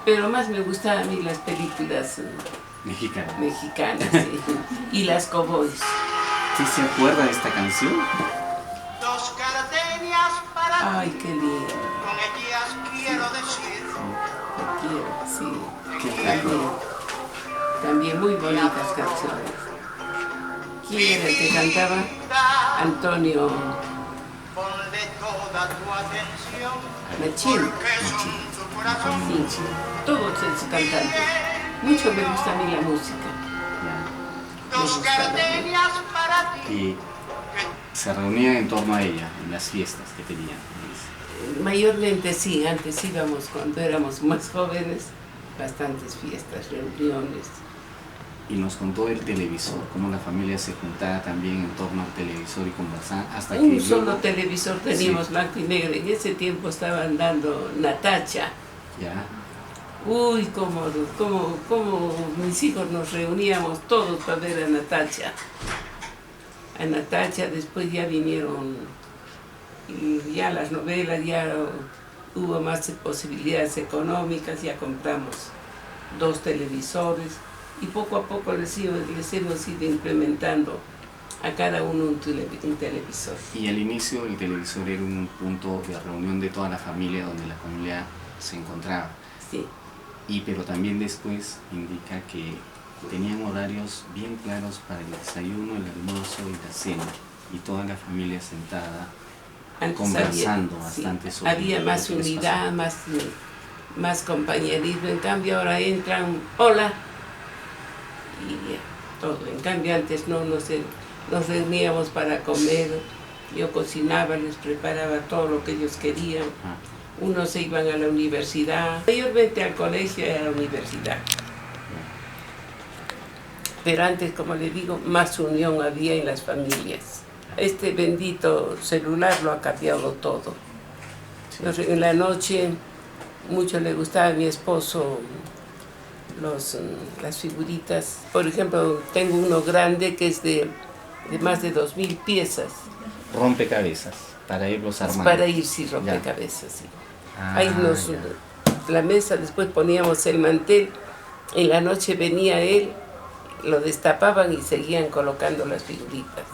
pero más me gustaban a mí las películas mexicanas sí. Y las cowboys. ¿Sí se acuerda de esta canción? Dos gardenias Ay, qué lindo. Con ellas quiero decir. Te quiero, sí. También muy bonitas canciones. ¿Quién era el que cantaba? Antonio Ponle toda tu atención. Machín. Que son tu corazón. Sí, todos esos cantantes. Mucho me gusta a mí la música. Ya. Dos gardenias para ti. Y se reunían en torno a ella, en las fiestas que tenían. Mayormente sí, antes íbamos cuando éramos más jóvenes, bastantes fiestas, reuniones. Y nos contó el televisor, cómo la familia se juntaba también en torno al televisor y conversaban hasta que... Un solo televisor teníamos, sí, blanco y negro. En ese tiempo estaban dando Natacha. Ya. Uy, cómo mis hijos nos reuníamos todos para ver a Natacha. A Natacha, después ya vinieron, y ya las novelas, ya hubo más posibilidades económicas, ya compramos 2 televisores y poco a poco les hemos ido implementando a cada uno un televisor. Y al inicio el televisor era un punto de reunión de toda la familia, donde la familia se encontraba. Sí. Pero también después indica que tenían horarios bien claros para el desayuno, el almuerzo y la cena, y toda la familia sentada, antes conversando bastante sobre... Había más unidad, más compañerismo. En cambio ahora entran, hola, y todo. En cambio antes no nos reuníamos para comer, yo cocinaba, les preparaba todo lo que ellos querían. Unos se iban a la universidad, mayormente al colegio y a la universidad. Pero antes, como le digo, más unión había en las familias. Este bendito celular lo ha cambiado todo. En la noche, mucho le gustaba a mi esposo las figuritas. Por ejemplo, tengo uno grande que es de más de 2000 piezas. Rompecabezas, para irlos armando. Para ir, sí, rompecabezas, sí. Ahí la mesa, después poníamos el mantel, en la noche venía él, lo destapaban y seguían colocando las figuritas.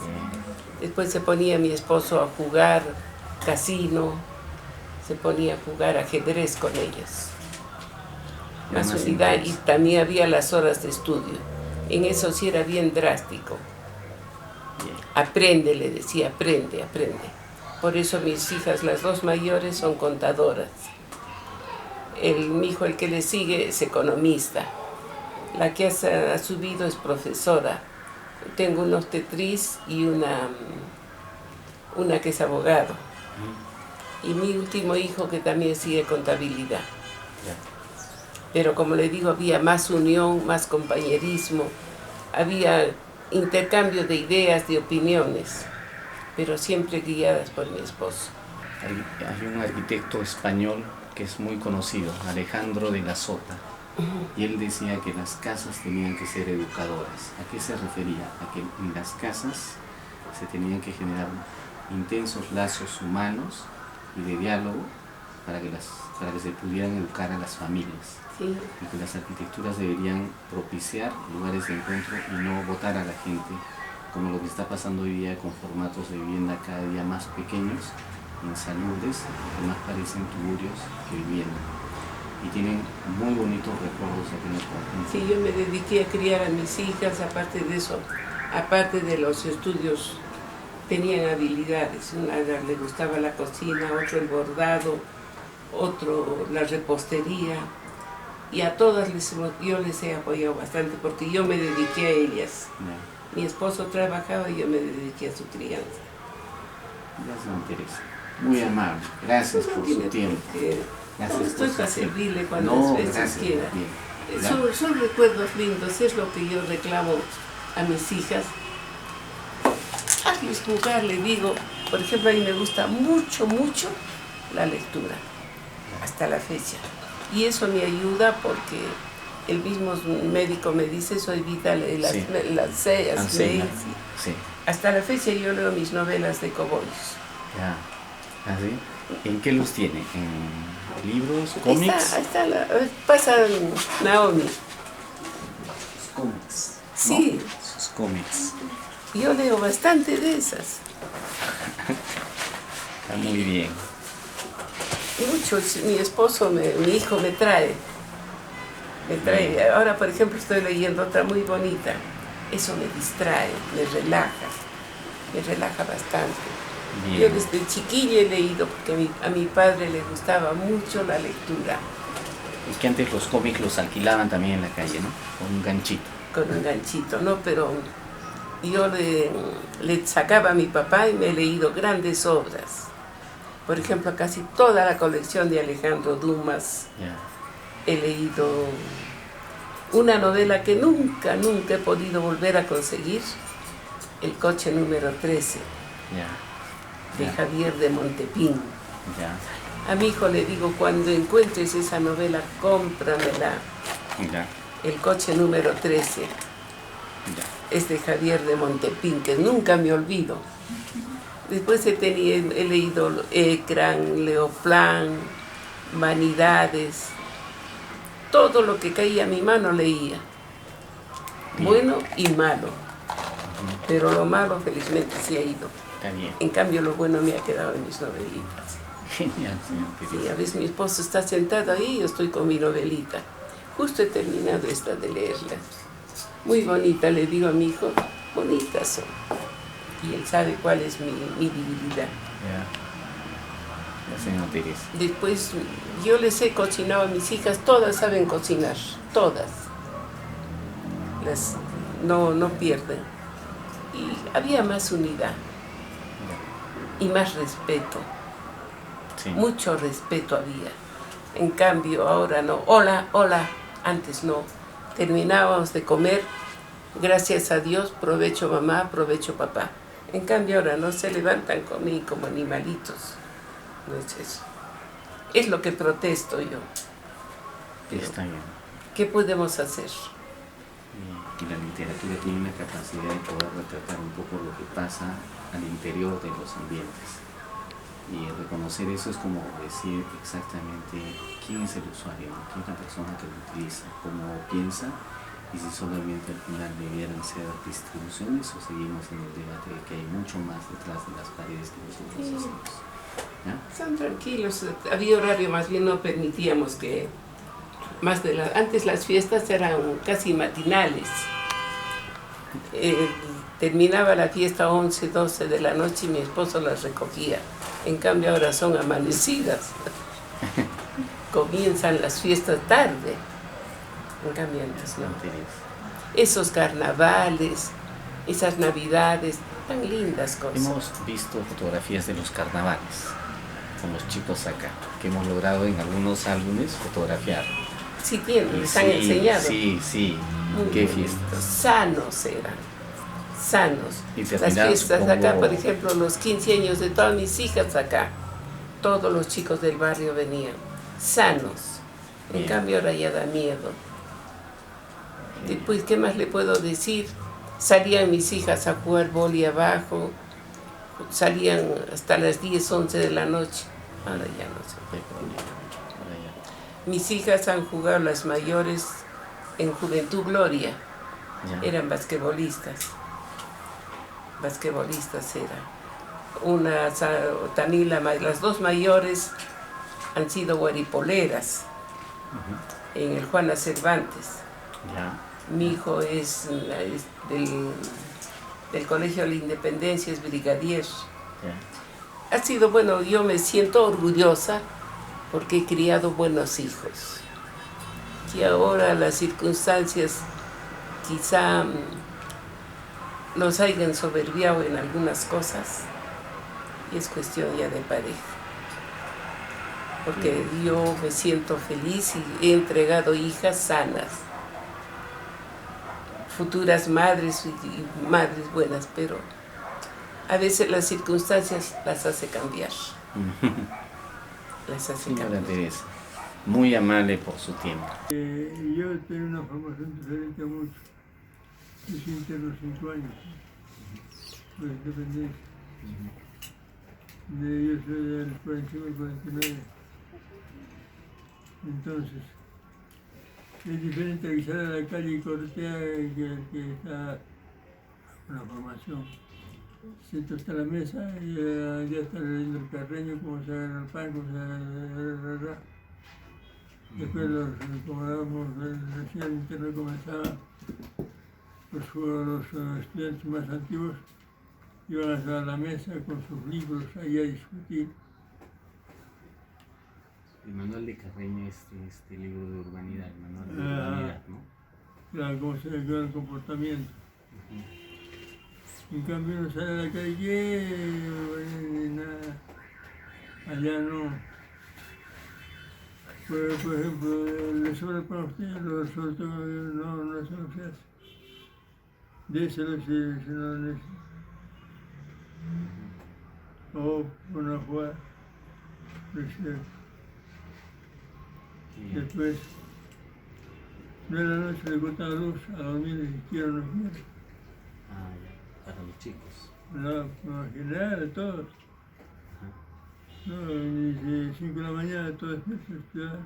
Después se ponía mi esposo a jugar casino, se ponía a jugar ajedrez con ellos. Más unidad, y también había las horas de estudio. En eso sí era bien drástico. Aprende, le decía, aprende. Por eso mis hijas, las 2 mayores, son contadoras. Mi hijo, el que le sigue, es economista. La que ha subido es profesora. Tengo un obstetriz y una que es abogado. Y mi último hijo que también sigue contabilidad. Pero como le digo, había más unión, más compañerismo, había intercambio de ideas, de opiniones, pero siempre guiadas por mi esposo. Hay un arquitecto español que es muy conocido, Alejandro de la Sota, y él decía que las casas tenían que ser educadoras. ¿A qué se refería? A que en las casas se tenían que generar intensos lazos humanos y de diálogo para que se pudieran educar a las familias. Sí. Y que las arquitecturas deberían propiciar lugares de encuentro y no botar a la gente, como lo que está pasando hoy día con formatos de vivienda cada día más pequeños, insalubres, que más parecen tuburios que vivienda. Y tienen muy bonitos recuerdos aquí en el conjunto. Sí, yo me dediqué a criar a mis hijas, aparte de eso, aparte de los estudios, tenían habilidades. Una le gustaba la cocina, otro el bordado, otro la repostería. Y a todas yo les he apoyado bastante porque yo me dediqué a ellas. Mi esposo trabajaba y yo me dediqué a su crianza. Gracias, Teresa. Muy amable. Gracias por su tiempo. Estoy para servirle cuantas veces quiera. Son recuerdos lindos, es lo que yo reclamo a mis hijas. Hazles jugar, le digo. Por ejemplo, a mí me gusta mucho la lectura, hasta la fecha. Y eso me ayuda porque el mismo médico me dice, soy vital, las sellas, sí. Hasta la fecha yo leo mis novelas de cowboys. Ya. ¿Así? ¿En qué los tiene? ¿En libros, cómics? Pasa Naomi. Sus cómics. Sí. ¿No? Sus cómics. Yo leo bastante de esas. Está muy bien. Mucho, mi esposo, mi hijo me trae. Ahora, por ejemplo, estoy leyendo otra muy bonita. Eso me distrae, me relaja bastante. Bien. Yo desde chiquilla he leído porque a mi padre le gustaba mucho la lectura. Y que antes los cómics los alquilaban también en la calle, ¿no? Con un ganchito. Con un ganchito, ¿no? Pero yo le sacaba a mi papá y me he leído grandes obras. Por ejemplo, casi toda la colección de Alejandro Dumas. Ya. He leído una novela que nunca he podido volver a conseguir, El coche número 13, Ya. de Ya. Javier de Montepín. Ya. A mi hijo le digo, cuando encuentres esa novela, cómpramela. Ya. El coche número 13 Ya. es de Javier de Montepín, que nunca me olvido. Después he leído Ecran, Leoplan, Vanidades. Todo lo que caía a mi mano leía. Bien. Bueno y malo. Pero lo malo felizmente se ha ido. Está bien. En cambio lo bueno me ha quedado en mis novelitas. Genial, señor Sí, Teresa. a veces mi esposo está sentado ahí y yo estoy con mi novelita. Justo he terminado esta de leerla. Muy bonita, le digo a mi hijo, bonitas son. Y él sabe cuál es mi debilidad. Ya. La señora Teresa. Después yo les he cocinado a mis hijas, todas saben cocinar, todas. No pierden. Y había más unidad y más respeto. Sí. Mucho respeto había. En cambio, ahora no. Hola, hola. Antes no. Terminábamos de comer. Gracias a Dios, provecho mamá, provecho papá. En cambio, ahora no se levantan conmigo como animalitos. No es eso. Es lo que protesto yo. Está bien. ¿Qué podemos hacer? Y la literatura tiene la capacidad de poder retratar un poco lo que pasa al interior de los ambientes. Y reconocer eso es como decir exactamente quién es el usuario, ¿no? Quién es la persona que lo utiliza, cómo piensa, y si solamente al final debieran ser distribuciones o seguimos en el debate de que hay mucho más detrás de las paredes que nosotros hacemos. ¿Ya? Están tranquilos. Había horario, más bien no permitíamos que... Antes las fiestas eran casi matinales. Terminaba la fiesta 11, 12 de la noche y mi esposo las recogía. En cambio ahora son amanecidas. Comienzan las fiestas tarde. En cambio antes no. Esos carnavales, esas navidades, tan lindas cosas. Hemos visto fotografías de los carnavales con los chicos acá, que hemos logrado en algunos álbumes fotografiar. Sí tienen, Y les han enseñado. Sí. Muy Qué bonitos. fiestas. Sanos eran, sanos. Y Las terminadas fiestas como- acá, por ejemplo, los 15 años de todas mis hijas acá, todos los chicos del barrio venían, sanos. En Bien. cambio ahora ya da miedo. Después, ¿qué más le puedo decir? Salían mis hijas a jugar boli abajo, salían hasta las 10, 11 de la noche. Ahora ya no se puede. Ahora ya. Mis hijas han jugado, las mayores, en Juventud Gloria. Ya. Eran basquetbolistas. Basquetbolistas eran. Tanila, las dos mayores han sido guaripoleras en el Juana Cervantes. Ya. Mi hijo es del Colegio de la Independencia, es brigadier. Ya. Ha sido bueno, yo me siento orgullosa porque he criado buenos hijos. Que ahora las circunstancias quizá los hayan soberbiado en algunas cosas y es cuestión ya de pareja. Porque yo me siento feliz y he entregado hijas sanas, futuras madres y madres buenas, pero a veces las circunstancias las hace cambiar. Las hace Señora cambiar. Teresa, muy amable por su tiempo. Yo tengo una formación diferente a muchos. Yo soy interno 5 años por independencia. Yo soy del 41 y 49. Entonces, es diferente avisar a la calle y cortea que está con la formación. Siento hasta la mesa y ya está leyendo el Carreño, cómo se agarra el pan, cómo se agarra. Después, como hablábamos recién, el internet comenzaba, los estudiantes más antiguos iban a la mesa con sus libros ahí a discutir. El manual de Carreño es este libro de urbanidad, el manual de urbanidad, ¿no? Claro, cómo se ve el comportamiento. En cambio uno sale a la calle y nada, allá no. Por ejemplo, le sobra para usted, lo suelto, no, eso no se hace. Déselo si no lo necesita. O una jugada, después, de la noche le corta la luz a dormir y quiero o no quiero. Ah, ya, para los chicos. No, en general, a todos. Ajá. No, ni 5 de la mañana, todo despierto a estudiar.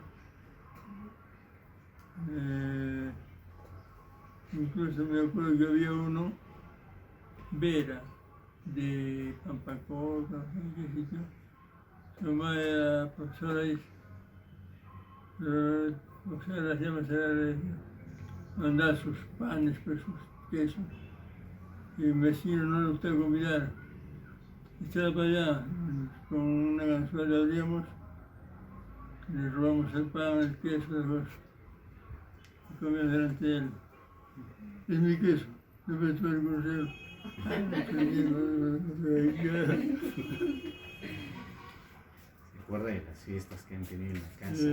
Incluso me acuerdo que había uno, Vera, de Pampacoca, no sé qué sitio. Su mamá era profesora ahí. Pero la profesora las llama, le mandaba sus panes, pues, sus quesos. Y el vecino no le gustaba convidar. Estaba para allá, con una ganzúa le abríamos, le robamos el pan, el queso, y comíamos delante de él. Es mi queso, no me estoy el grosero. ¿Se acuerda de las fiestas que han tenido en la casa?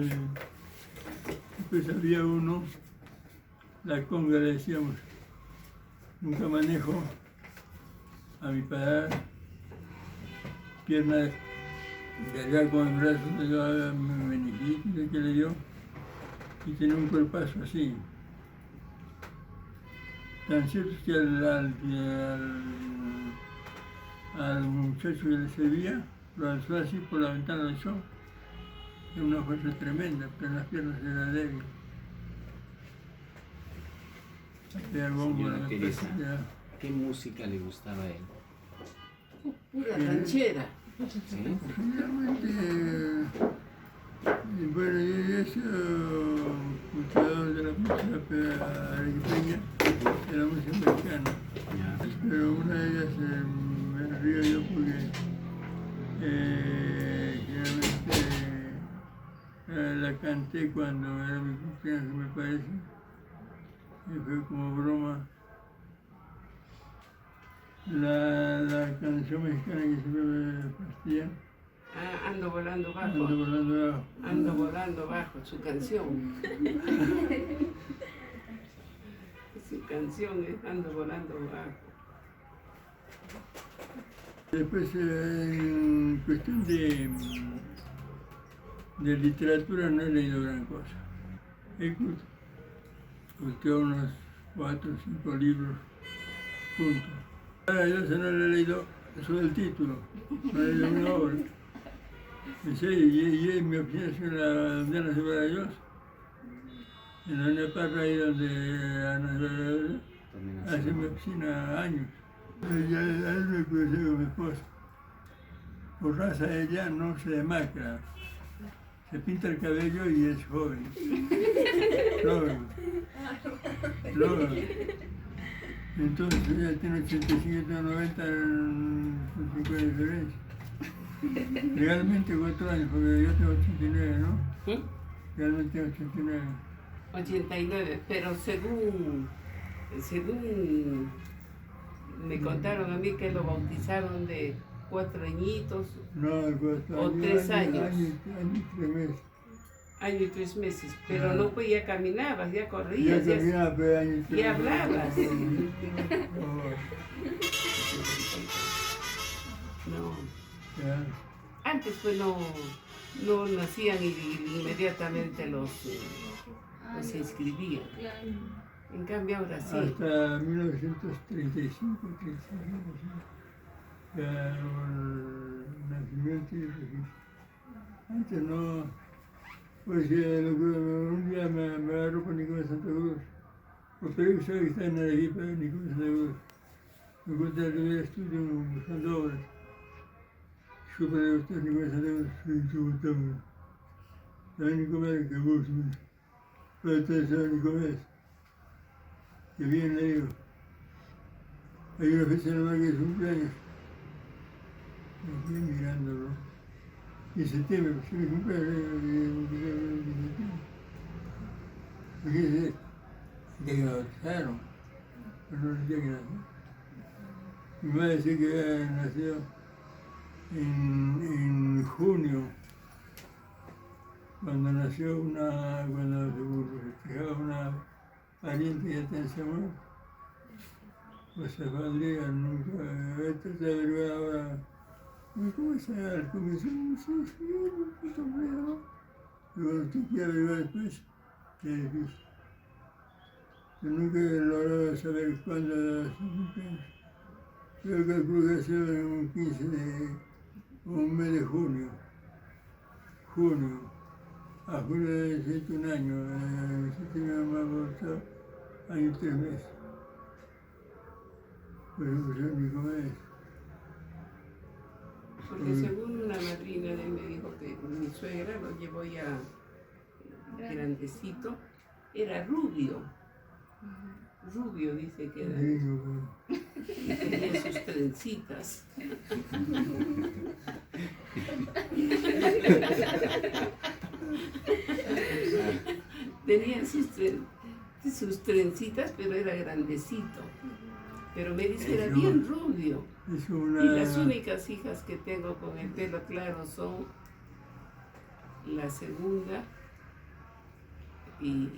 Después había uno, la conga le decíamos, nunca manejo a mi padre, pierna de allá con el brazo, le dio meningitis que le dio, y tenía un cuerpazo así. Tan cierto es que al muchacho que le servía, lo alzó así por la ventana del show. Era una fuerza tremenda, pero en las piernas era débil. Señora Teresa, ¿qué música le gustaba a él? Pura ranchera. ¿Sí? Posiblemente, bueno, yo he sido cultivador de la música arequipeña, de la música mexicana. Ya. Pero una de ellas me río yo porque generalmente la canté cuando era mi cumpleaños, me parece, y fue como broma. La canción mexicana que siempre me fastidia. Ah, ando volando bajo. Ando volando abajo. Ando volando bajo, su canción. Su canción es Ando volando bajo. Después, en cuestión de literatura, no he leído gran cosa. He cultivado unos 4 o 5 libros, punto. Ahora yo no le he leído solo el título, no he leído una obra. En serio, y en mi oficina es la Andana de Dios, en la Doña Parra, ahí donde Ana hace mi oficina años. Ya a él me crucé con mi esposa. Por raza ella no se demacra, se pinta el cabello y es joven. Joven. Entonces ella tiene 85, tengo 90, son 5 de diferencia. Legalmente 4 años, porque yo tengo 89, ¿no? ¿Sí? Realmente tengo 89. 89, pero según me contaron a mí que lo bautizaron de 4 añitos, No, 4 O años. 3 años. Año y 3 meses. año y 3 meses, pero Ah. no, pues ya caminabas, ya Ya corrías, ya, caminaba, pero año y 3 y hablabas. No. Ya. Antes pues no nacían y inmediatamente los se inscribían. En cambio ahora sí. Hasta 1935, 36, ya el nacimiento y el registro. Antes no, pues un día me agarró con Nicolás Santa Cruz. Pues pero yo sabía que está en Arequipa, Nicolás Santa Cruz. Me gusta el estudio buscando obras. Disculpa de usted, ni cosa de usted, también Nicolás, que vos, pero ustedes saben Nicolás, que bien le digo. Hay una fecha nomás que es cumpleaños. Estoy mirándolo. Y en septiembre, pues mi cumpleaños, en septiembre. Fíjese, de que bautizaron, pero no sé qué nació. Mi madre dice que nació en junio, cuando se festejaba una pariente que ya tenía muerto. Pues se valdría nunca, esto se averiguó ahora, ¿cómo se llama? El comisión, no sé, puto miedo. Luego usted quiere averiguar después, es difícil. Yo nunca he logrado saber cuándo era su cumpleaños. Yo calculo que ha sido en un 15 de, un mes de junio. A junio de 101 año, si mi mamá abortó, año y 3 meses. Pues no sé ni cómo es. Porque según una madrina de él me dijo que mi suegra lo llevó ya grandecito, era rubio. Rubio dice que era. Y tenía sus trencitas. Tenía sus trencitas, pero era grandecito. Pero me dice que era bien rubio. Y las únicas hijas que tengo con el pelo claro son la segunda y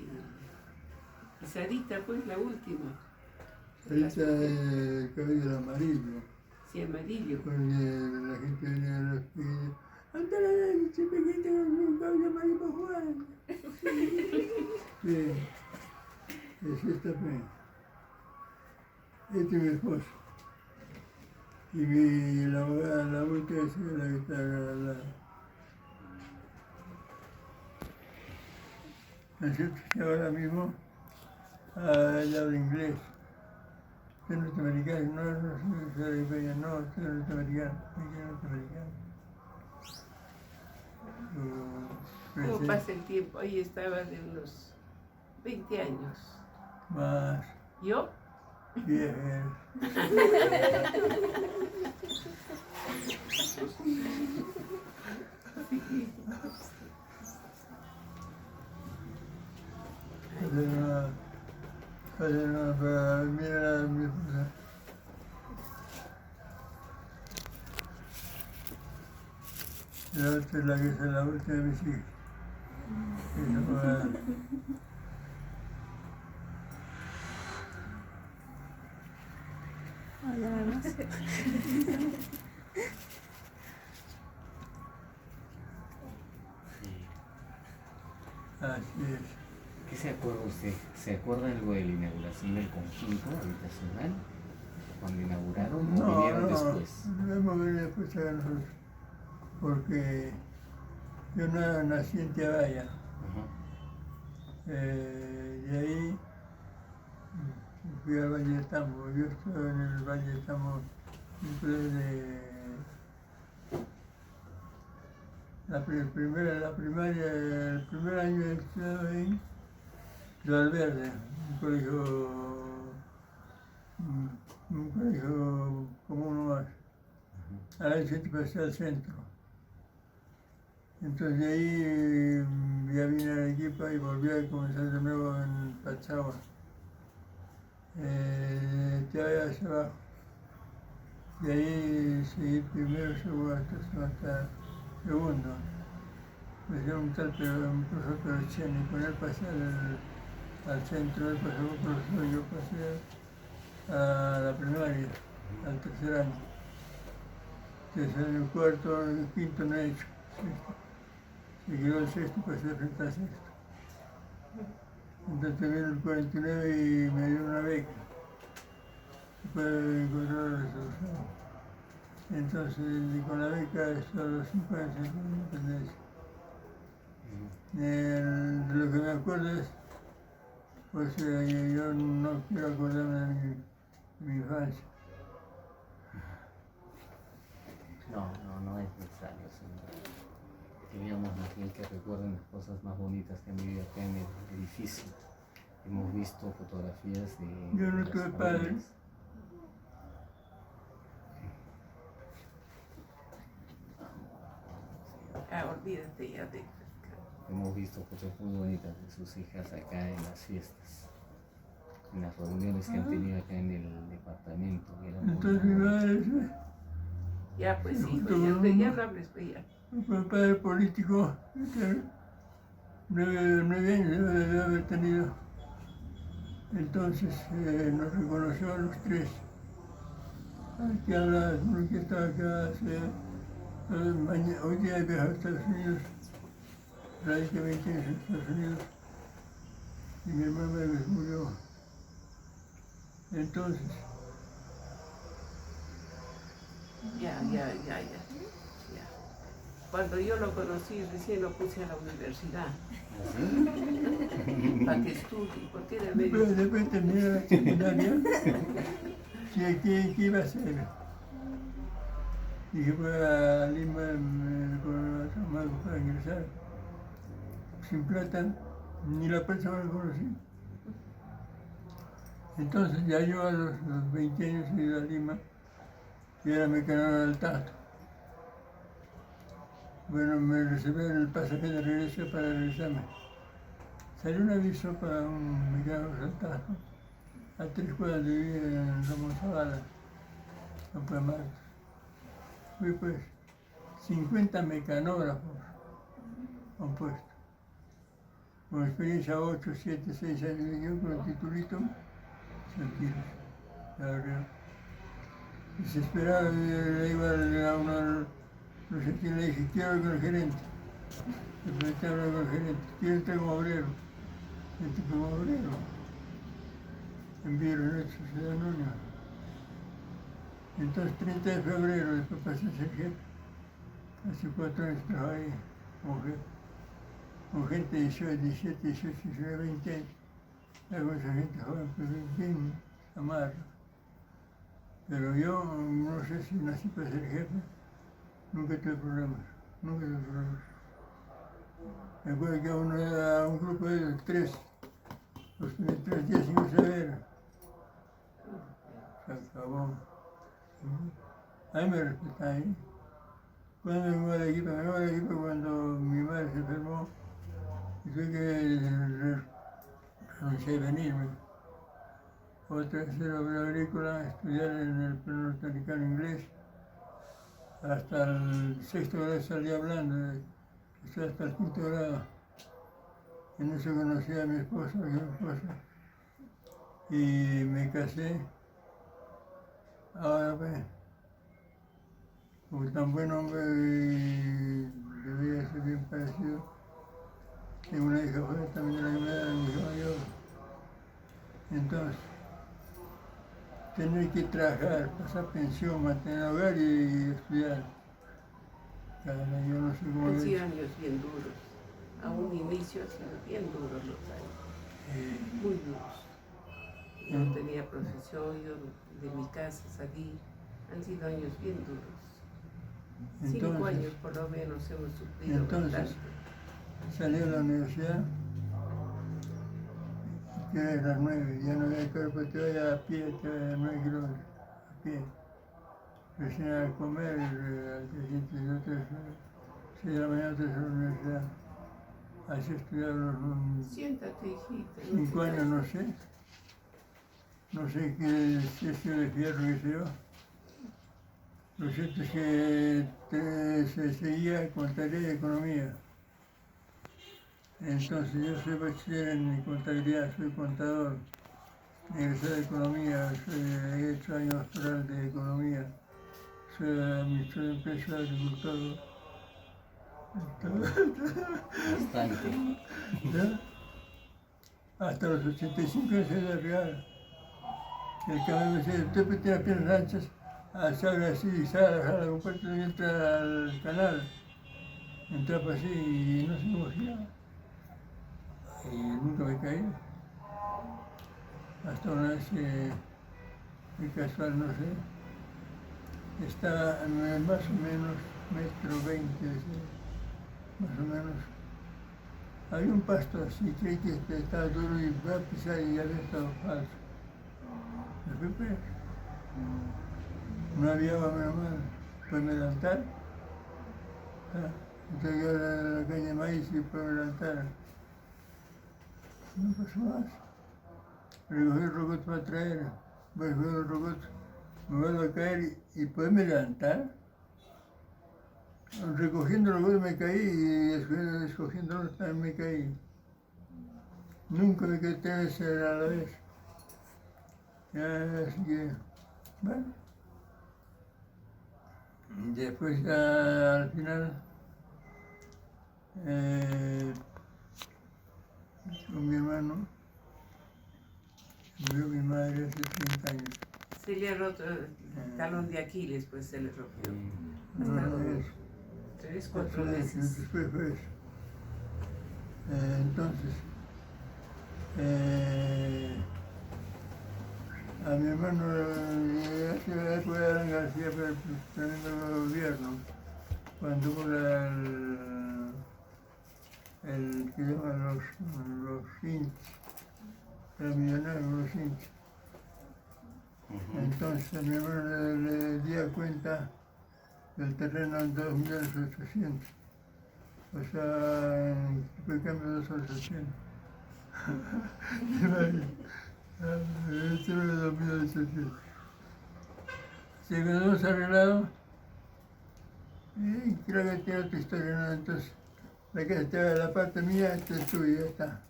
Sarita, pues la última. Sarita el cabello amarillo. Sí, amarillo. Porque la gente venía a los pies. ¡Anda la leche pequeña con un cabello amarillo para jugar! Sí, es esta fe. Este es mi esposo. Y la abogada, la última es la que está al lado. Nosotros ahora mismo ella habla inglés. Usted es norteamericano, no soy europeo, no, usted es norteamericano, ¿Cómo pasa el tiempo? Ahí estaba de unos 20 años. Más. ¿Yo? Vieja. Para mirar a mi esposa. La otra es la que es la última de mis hijas. Así es. ¿Qué se acuerda usted? ¿Se acuerda algo de la inauguración del conjunto habitacional? ¿Cuando inauguraron o vinieron después? No hemos venido después a nosotros, porque yo nací en Tiabaya. De ahí fui al Valle de Tambo. Yo estuve en el Valle de Tambo desde la primaria, el primer año he estudiado en Valverde, un colegio como uno más. A la vez que pasé al centro. Entonces de ahí ya vine a Arequipa y volví a comenzar de nuevo en Pachagua. Te vaya hacia abajo. De ahí seguí primero, segundo, hasta segundo. Me dio un profesor Perocheni, y con él pasé al centro, él pasó un profesor, yo pasé a la primaria, al tercer año. Tercer año, cuarto, quinto no he hecho. Se quedó el sexto, pasé frente al sexto. Entonces terminé el 49 y me dio una beca. Después encontré la resolución. Entonces, con la beca, estuve a los 5 años en la independencia. De lo que me acuerdo es, pues yo no quiero acordarme de mi infancia. No es necesario, sino queríamos más bien que recuerden las cosas más bonitas que han vivido acá en el edificio. Hemos visto fotografías de Yo no las tuve padre. familias. Olvídate ya de... Hemos visto fotos muy bonitas de sus hijas acá en las fiestas, en las reuniones que han tenido acá en el departamento. Que eran muy Entonces mi bonitas. madre Ya pues hijo, Junto ya, con- ya no hables pues ya. fue padre político, 9 años debe haber tenido. Entonces nos reconoció a los tres. Aquí habla uno que estaba acá hoy día he viajado a Estados Unidos, radica 20 años en Estados Unidos, y mi hermana me murió. Entonces, Ya. Cuando yo lo conocí, recién lo puse a la universidad ¿Así? para que estudie, porque era después, medio... después terminé la secundaria, ¿qué iba a hacer? Dije, voy a Lima con a San Marcos para ingresar. Sin plata, ni la persona lo conocí. Entonces ya yo a los 20 años he ido a Lima y era mecanógrafo del Tato. Bueno, me reservé en el pasaje de regreso para regresarme. Salió un aviso para un mecanógrafo del Tato a 3 cuadras de vivir en Ramón Zavala, Campo de Marcos. Fui pues 50 mecanógrafos compuestos. Con experiencia 8, 7, 6 años, yo con el titulito, tranquilos, la verdad. Desesperado, le iba a uno, no sé quién le dije, quiero hablar con el gerente. Le pregunté hablar con el gerente, quiero entrar como obrero. Entré como obrero. Enviaron eso, Sociedad Anónima. Entonces, 30 de febrero, después pasé a ser jefe. Hace 4 años trabajé ahí como jefe. Con gente de 18, 17, 18, 19, 20 años. Con esa gente joven, pues bien amarga. Pero yo no sé si nací para ser jefe. Nunca tuve problemas. Nunca tuve problemas. Me acuerdo que a un grupo de 3, los primeros 3 días sin saber. Se acabó. Ahí me respetaban, ¿eh? Cuando me mudé de equipo, cuando mi madre se enfermó y tuve que renunciar y venirme. Otra vez era obra agrícola, estudiar en el plano norteamericano inglés. Hasta el 6º grado salí hablando, estoy hasta el 5º grado. En eso conocí a mi esposa, y me casé. Ahora pues, como tan buen hombre y debía ser bien parecido, tengo una hija joven también de la edad de mi hija mayor. Entonces, tener que trabajar, pasar pensión, mantener hogar y estudiar. Caray, yo no sé cómo Han lo he sido hecho. años bien duros. A un inicio han sido bien duros los años, muy duros. Yo no tenía profesión, yo de mi casa salí. Han sido años bien duros. 5 Entonces, años por lo menos hemos sufrido entonces, bastante. salí de la universidad, que era a las 9, ya no había cuerpo, te vaya a pie, te vaya a 9 kilómetros, a pie. Recién a comer, al día siguiente, yo 6 de la mañana, 3 de la universidad. Así estudiaba los Siéntate, hijita. no 5 te años, no sé. No sé qué sesio de fierro hice yo. Lo cierto es que se seguía contabilidad y economía. Entonces yo soy bachiller en contabilidad, soy contador, egresado de economía, he hecho años doctoral de economía, soy administrador de empresas, agricultor. Bastante. ¿Ya? Hasta los 85 años de real. El cabrón me decía, usted tiene las piernas anchas, salga así, jala con puerto y entra al canal. Entraba así y no se movía. Y nunca me caí. Hasta una vez muy casual, no sé. estaba más o menos 1,20 m, más o menos. Había un pasto así, creí que estaba duro y voy a pisar y había estado falso. Me fui preso. No había agua, menos mal. Pues me levantaron. Entregué la caña de maíz y después me levantaron. No pasó más. Recogí el rocoto para traer. Voy a coger el rocoto. Me vuelvo a caer y después me levantar. Recogiendo el rocoto me caí y escogiendo también me caí. Nunca me quedé 3 veces a la vez. Así que, bueno. Después ya al final, con mi hermano, murió mi madre hace 30 años. Se le ha roto el talón de Aquiles, pues se le rompió. Ha No, estado es- 3, 4 Después meses. fue eso. Entonces, a mi hermano hace la época de Alan García, pero el tremendo gobierno, cuando hubo el que llaman los hinchas, los millonarios, los hinchas. Entonces a mi hermano le di cuenta del terreno en 2,800,000. O sea, en tipo de cambio 2,800. Este me 2,800. Así que nos hemos arreglado y creo que tiene otra historia, ¿no? Entonces, la parte mía, esta es tuya, ya está.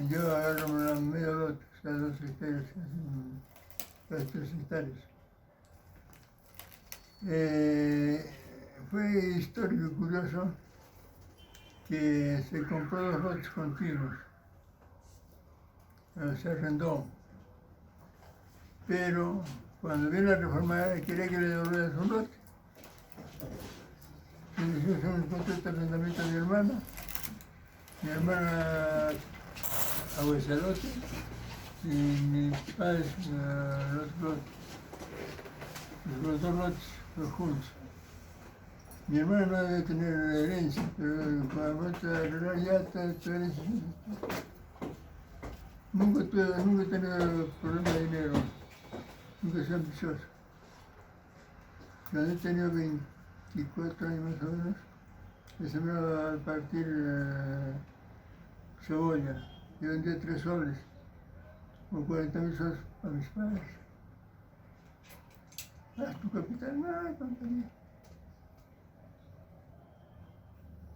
Yo agarro medio lote, o sea, 2 hectáreas, casi 3 hectáreas. Fue histórico, curioso, que se compró 2 lotes continuos, se arrendó, pero cuando vino la reforma quería que le devolvieran su lote. Se inició un contrato de arrendamiento de mi hermana a lote y mi padre los 2 lotes los juntos. Mi hermana no debe tener herencia, pero con el momento de arreglar ya tu herencia. Nunca he tenido problema de dinero, nunca he sido ambicioso. Cuando he tenido 24 años más o menos, me sembraba al partir cebolla. Yo vendía 3 soles, con 40,000 soles a mis padres. ¿Das tu capital? No, compañía.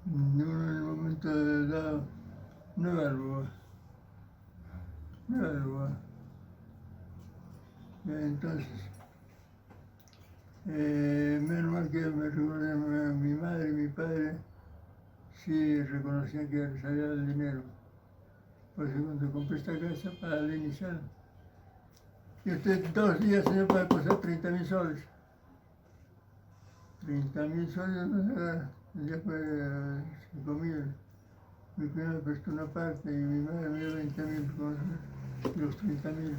En el momento dado, no evaluó. Entonces, menos mal que me reconocían mi madre y mi padre, sí reconocían que salía del dinero. Por eso cuando compré esta casa para la inicial, y usted 2 días, señor, para costar 30,000 soles. 30,000 soles, no sé, ya fue 5,000. Mi prima me prestó una parte y mi madre me dio 20,000 con los 30,000.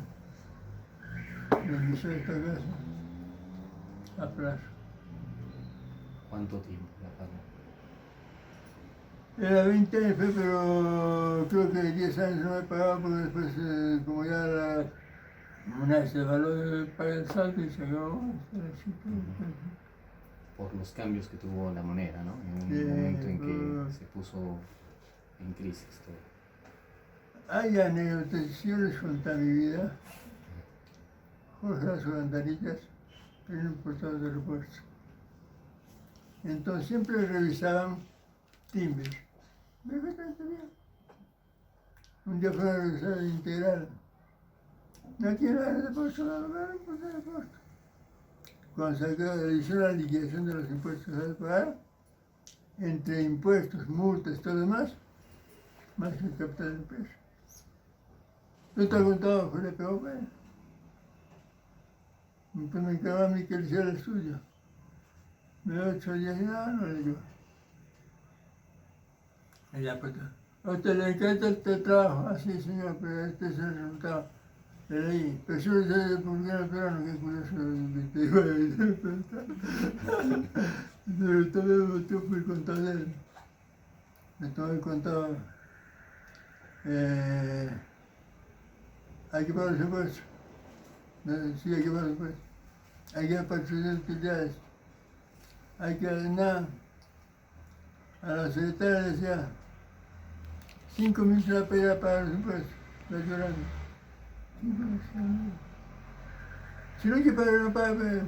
Me inició esta casa a plazo. ¿Cuánto tiempo la pagó? Era 20 años, pero creo que 10 años no me pagaba porque después, como ya una vez se való pagar el salto y se acabó. Por los cambios que tuvo la moneda, ¿no? En un Sí, momento en que se puso en crisis todo. Hay anécdotas, si yo les conté mi vida, Jorge las Ventanillas, era un portador de repuestos. Entonces siempre revisaban timbres. Me fue tanto bien. Un día fue a revisar el integral. No quiero dar el depósito, no pues el depósito. Cuando se hizo la liquidación de los impuestos a pagar, entre impuestos, multas y todo lo demás, más que el capital de empresa. No te ha contado, fue le pegó, pues. Entonces me encargaba a mí que le hiciera el estudio. Me dio 8 días y nada, no le digo. Y ya, pues, ¿a usted le encanta este trabajo? Así, señor, pero este es el resultado. le leí. Pero yo no sé por qué era peruano, qué curioso. Pero también yo fui contado de él. Me tomé contado. Hay que pagar los impuestos. Sí, hay que pagar los impuestos. Hay que pagar utilidades. Hay que ordenar. A la secretaria le decía, 5 minutos la pedía para pagar los impuestos. Está llorando. Si no hay que pagar, no paga.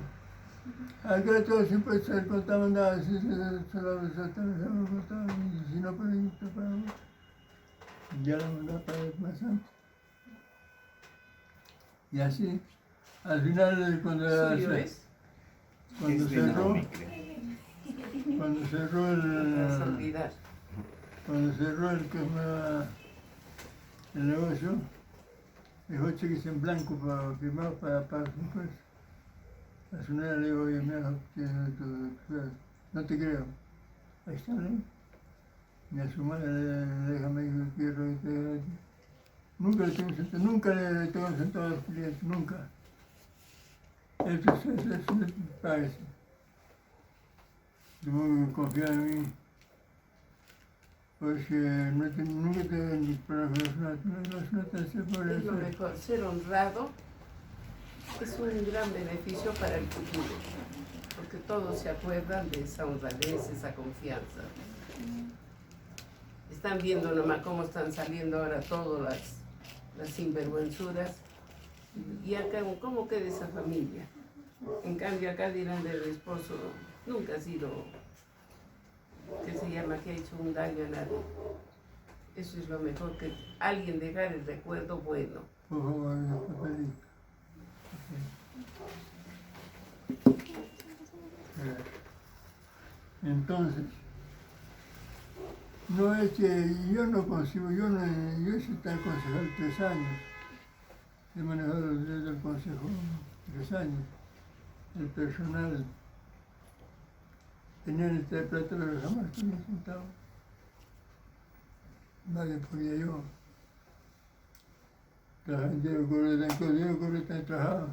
Acá todos los impuestos se contaban nada, si no pueden pagar. Ya la mandaba para el más antes. Y así, al final cuando ¿Suyo es? cuando Es de cerró, Naomi, creo. cuando cerró Vas a olvidar. cuando cerró el negocio, dejó cheques en blanco para firmar para pagar sus impuestos. A su nena le digo, oye, mira, no te creo. Ahí está, ¿no? Y a su madre le deja, me dijo, quiero que te... Nunca le tengo un centavo, nunca le tengo un centavo a los clientes, nunca. Eso parece. Tuvo que confiar en mí, porque nunca te ven para los notas por Es lo eso. mejor, ser honrado es un gran beneficio para el futuro, porque todos se acuerdan de esa honradez, esa confianza. Están viendo nomás cómo están saliendo ahora todas las sinvergüenzuras, y acá, ¿cómo queda esa familia? En cambio acá dirán del esposo, nunca ha sido, que se llama, que ha hecho un daño a nadie. Eso es lo mejor, que alguien dejar el recuerdo bueno. Por favor, entonces, no es que yo no consigo, yo soy tan concejal 3 años, he manejado los días del consejo 3 años, el personal tenía esta plata, pero jamás tuve un centavo, nadie podía yo. Diego Correta trabajaba,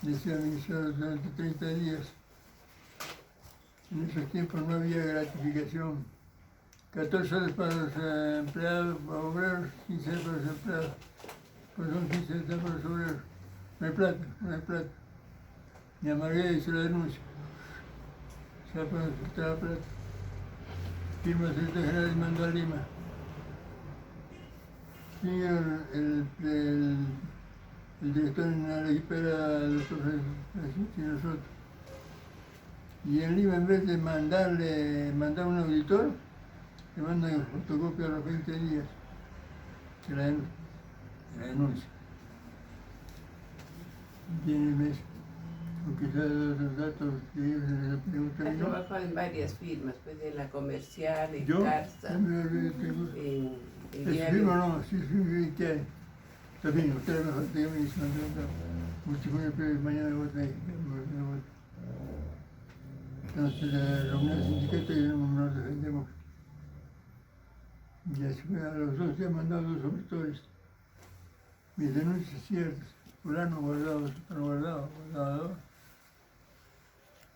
decía el ministro durante 30 días. En esos tiempos no había gratificación. 14 horas para los empleados, para obreros, 15 horas para los empleados. Pues son 15 horas para los obreros. No hay plata, no hay plata. Me amargué y hice la denuncia. Se va a soltar la plata. Firma el secretario general y mandó a Lima. Sí, el director en Arequipa era el doctor Francisco y nosotros. Y en Lima, en vez de mandar un auditor, le mandan fotocopia a los 20 días de la denuncia. Tiene mes, porque ya los datos que ellos les preguntan. Ha trabajado en varias firmas, pues en la comercial, en ¿Yo? Carza, Tengo. en ¿Es diario. firma o no? Sí, ¿qué hay? Está bien, usted es mejor que yo mismo. Mucho pero mañana voy a entonces la reunión del sindicato y nos defendemos. Y así fue, a los 2 días mandado 2 opositores. Mis denuncias ciertas. Fulano guardado, otro guardado, guardado.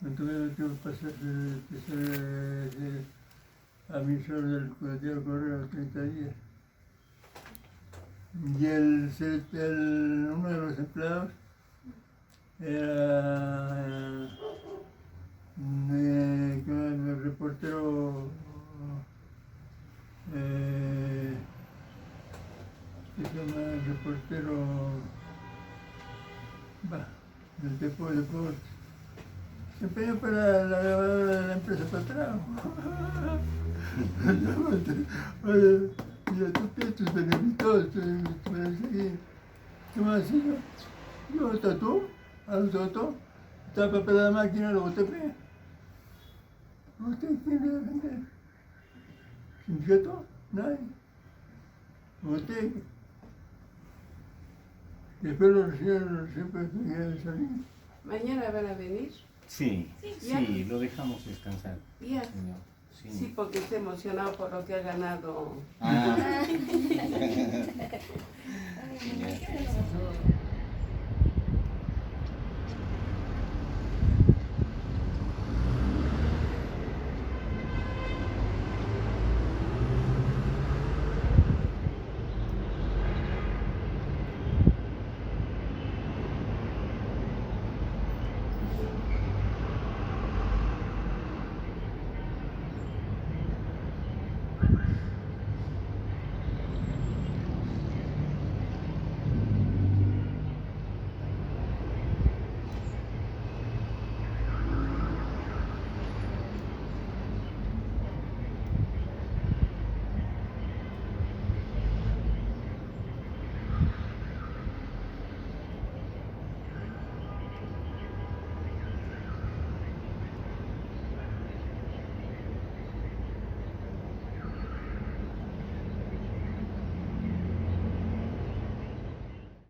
Entonces no tengo que pasar de ser administrador del Diario Correo 30 días. Y uno de los empleados era el reportero ¿qué se llama? El reportero del deporte. Se empeñó para la grabadora de la empresa Patrao. Oye, mira, tú tienes tus beneficios, ¿qué más hacía? Yo tatuó, al toto, tapa para la máquina, lo boté. ¿Usted quién debe vender? ¿Sindicato? Nadie. Boté. Después los recibieron siempre de salir. ¿Mañana van a venir? Sí, Ya. sí, lo dejamos descansar, Ya. señor. Sí, porque está emocionado por lo que ha ganado. Ah. Ya.